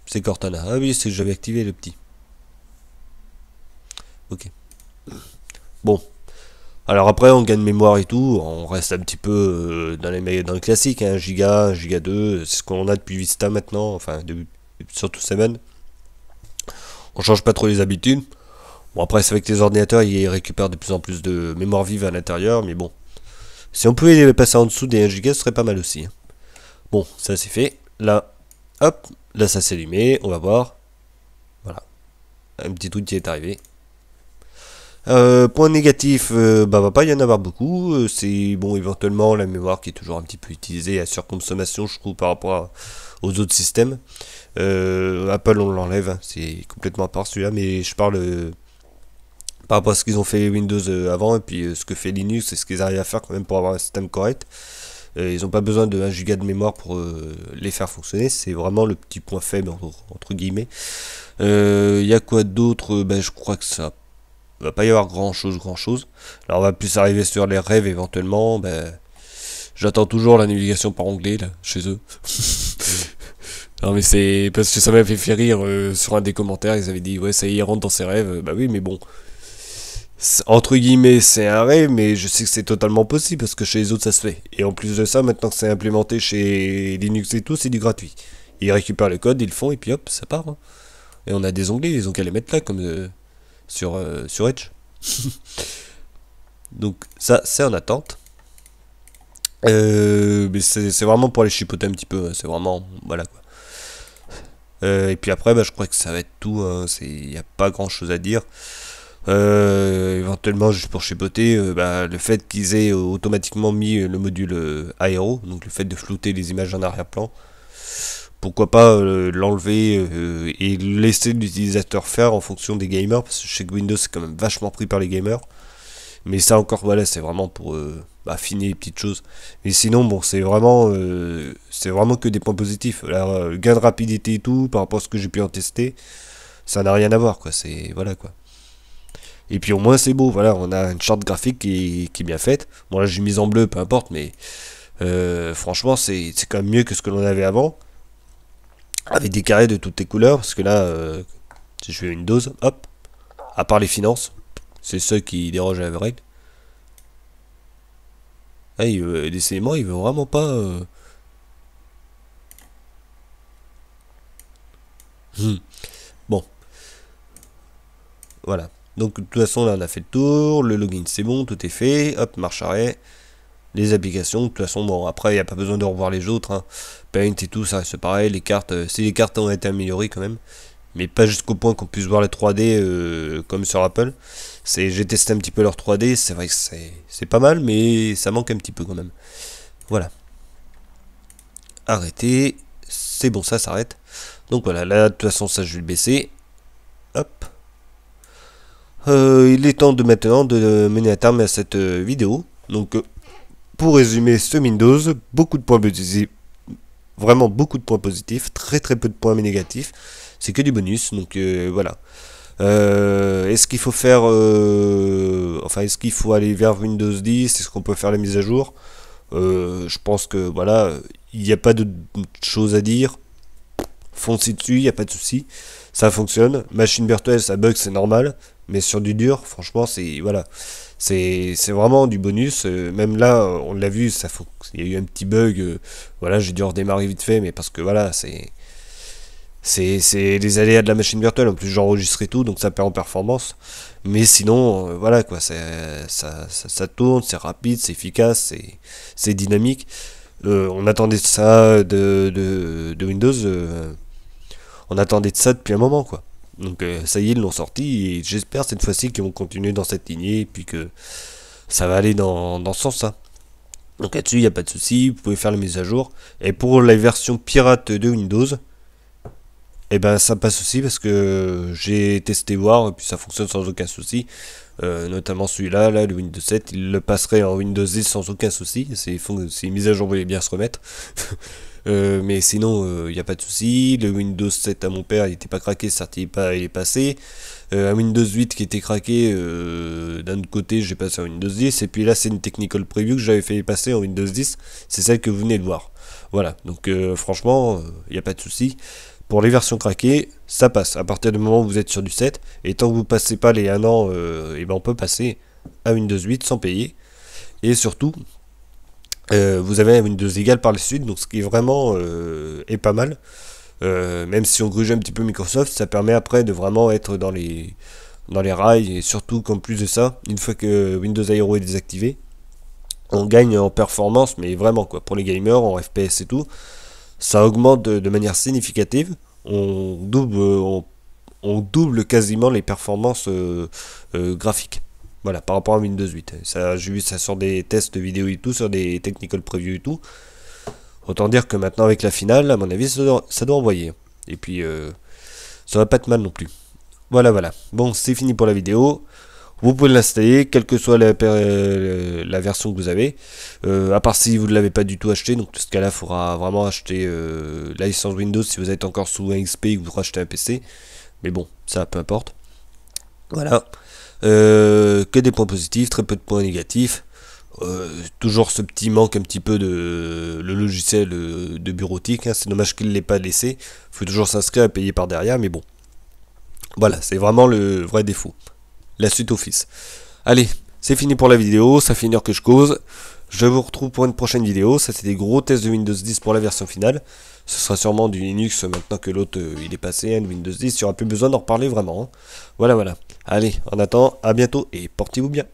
[SPEAKER 1] C'est Cortana. Ah oui, c'est que j'avais activé le petit. Ok. Bon. Alors après, on gagne mémoire et tout, on reste un petit peu dans le classique, 1 giga, 1 giga 2, c'est ce qu'on a depuis Vista maintenant, enfin, surtout 7. On change pas trop les habitudes. Bon, après, c'est avec les ordinateurs, ils récupèrent de plus en plus de mémoire vive à l'intérieur, mais bon. Si on pouvait les passer en dessous des 1 giga, ce serait pas mal aussi. Bon, ça c'est fait. Là, hop, là ça s'est allumé, on va voir. Voilà. Un petit truc qui est arrivé. Point négatif, bah va pas y en avoir beaucoup. C'est bon, éventuellement la mémoire qui est toujours un petit peu utilisée à surconsommation, je trouve, par rapport aux autres systèmes. Apple, on l'enlève, hein, c'est complètement à part celui-là, mais je parle par rapport à ce qu'ils ont fait Windows avant et puis ce que fait Linux et ce qu'ils arrivent à faire quand même pour avoir un système correct. Ils n'ont pas besoin de 1 giga de mémoire pour les faire fonctionner, c'est vraiment le petit point faible entre guillemets. Il y a quoi d'autre? Je crois que ça va pas y avoir grand chose. Alors on va plus arriver sur les rêves éventuellement. J'attends toujours la navigation par onglet là, chez eux. Non mais c'est parce que ça m'a fait rire sur un des commentaires, ils avaient dit ouais ça y est, il rentre dans ses rêves. Bah oui mais bon, entre guillemets c'est un rêve, mais je sais que c'est totalement possible parce que chez les autres ça se fait. Et en plus de ça, maintenant que c'est implémenté chez Linux et tout, c'est du gratuit. Ils récupèrent le code, ils le font et puis hop, ça part, hein. Et on a des onglets, ils ont qu'à les mettre là comme sur Edge. Donc ça c'est en attente. Mais c'est vraiment pour les chipoter un petit peu, hein. C'est vraiment voilà quoi. Et puis après, je crois que ça va être tout, hein. Il n'y a pas grand chose à dire. Éventuellement, juste pour chipoter, le fait qu'ils aient automatiquement mis le module aéro, donc le fait de flouter les images en arrière-plan, pourquoi pas l'enlever et laisser l'utilisateur faire en fonction des gamers, parce que je sais que Windows c'est quand même vachement pris par les gamers. Mais ça encore, voilà, c'est vraiment pour affiner les petites choses. Mais sinon, bon, c'est vraiment que des points positifs. Alors, gain de rapidité et tout, par rapport à ce que j'ai pu en tester, ça n'a rien à voir, quoi. C'est, voilà, quoi. Et puis au moins, c'est beau, voilà, on a une charte graphique qui est bien faite. Bon, là, j'ai mis en bleu, peu importe, mais franchement, c'est quand même mieux que ce que l'on avait avant. Avec des carrés de toutes les couleurs, parce que là, si je fais une dose, hop, à part les finances, c'est ceux qui dérogent à la règle. Ah, décidément, il veut vraiment pas. Bon, voilà. Donc, de toute façon, là, on a fait le tour. Le login, c'est bon, tout est fait. Hop, marche arrêt. Les applications, de toute façon, bon, après, il n'y a pas besoin de revoir les autres, hein. Paint et tout, ça reste pareil. Les cartes, si les cartes ont été améliorées quand même, mais pas jusqu'au point qu'on puisse voir les 3D comme sur Apple. J'ai testé un petit peu leur 3D, c'est vrai que c'est pas mal, mais ça manque un petit peu quand même. Voilà. Arrêtez. C'est bon, ça s'arrête. Donc voilà, là, de toute façon, ça, je vais le baisser. Hop. Il est temps de maintenant de mener à terme à cette vidéo. Donc, pour résumer ce Windows, beaucoup de points positifs. Vraiment beaucoup de points positifs, très très peu de points négatifs. C'est que du bonus, donc voilà. Est-ce qu'il faut faire... est-ce qu'il faut aller vers Windows 10? Est-ce qu'on peut faire la mise à jour? Je pense que, voilà, il n'y a pas de choses à dire. Foncez dessus, il n'y a pas de souci. Ça fonctionne. Machine virtuelle, ça bug, c'est normal. Mais sur du dur, franchement, c'est... Voilà. C'est vraiment du bonus. Même là, on l'a vu, il y a eu un petit bug. Voilà, j'ai dû redémarrer vite fait, mais parce que, voilà, c'est les aléas de la machine virtuelle. En plus, j'enregistre tout, donc ça perd en performance. Mais sinon, voilà quoi, ça tourne, c'est rapide, c'est efficace, c'est dynamique. On attendait ça de Windows. On attendait de ça depuis un moment, quoi. Donc ça y est, ils l'ont sorti et j'espère cette fois-ci qu'ils vont continuer dans cette lignée et puis que ça va aller dans ce sens-là. Donc là-dessus, il n'y a pas de souci, vous pouvez faire la mise à jour. Et pour la version pirate de Windows, et ça passe aussi parce que j'ai testé voir et puis ça fonctionne sans aucun souci. Notamment celui-là, là, le Windows 7, il le passerait en Windows 10 sans aucun souci. Si une mise à jour voulait bien se remettre. Mais sinon, il n'y a pas de souci. Le Windows 7 à mon père, il n'était pas craqué, certes, il est passé. Un Windows 8 qui était craqué, d'un autre côté, j'ai passé en Windows 10. Et puis là, c'est une technical preview que j'avais fait passer en Windows 10. C'est celle que vous venez de voir. Voilà, donc franchement, il n'y a pas de souci. Pour les versions craquées, ça passe. À partir du moment où vous êtes sur du 7, et tant que vous ne passez pas les 1 an, on peut passer à Windows 8 sans payer. Et surtout, vous avez un Windows égal par la suite, donc ce qui est vraiment est pas mal. Même si on gruge un petit peu Microsoft, ça permet après de vraiment être dans les rails, et surtout qu'en plus de ça, une fois que Windows Aero est désactivé, on gagne en performance, mais vraiment quoi, pour les gamers, en FPS et tout, ça augmente de manière significative. On double quasiment les performances graphiques. Voilà, par rapport à Windows 8. Ça, j'ai vu ça sur des tests vidéo et tout, sur des technical preview et tout. Autant dire que maintenant avec la finale, à mon avis, ça doit envoyer. Et puis, ça va pas être mal non plus. Voilà, voilà. Bon, c'est fini pour la vidéo. Vous pouvez l'installer, quelle que soit la version que vous avez. À part si vous ne l'avez pas du tout acheté. Donc, dans ce cas-là, il faudra vraiment acheter la licence Windows si vous êtes encore sous un XP et que vous rachetez un PC. Mais bon, ça, peu importe. Voilà. Que des points positifs, très peu de points négatifs. Toujours ce petit manque un petit peu de le logiciel de bureautique. Hein. C'est dommage qu'il ne l'ait pas laissé. Il faut toujours s'inscrire et payer par derrière. Mais bon. Voilà, c'est vraiment le vrai défaut. La suite Office. Allez, c'est fini pour la vidéo, ça fait 1 heure que je cause. Je vous retrouve pour une prochaine vidéo. Ça, c'est des gros tests de Windows 10 pour la version finale. Ce sera sûrement du Linux maintenant que l'autre il est passé, hein, le Windows 10. Il n'y aura plus besoin d'en reparler vraiment. Hein. Voilà, voilà. Allez, en attendant, à bientôt et portez-vous bien.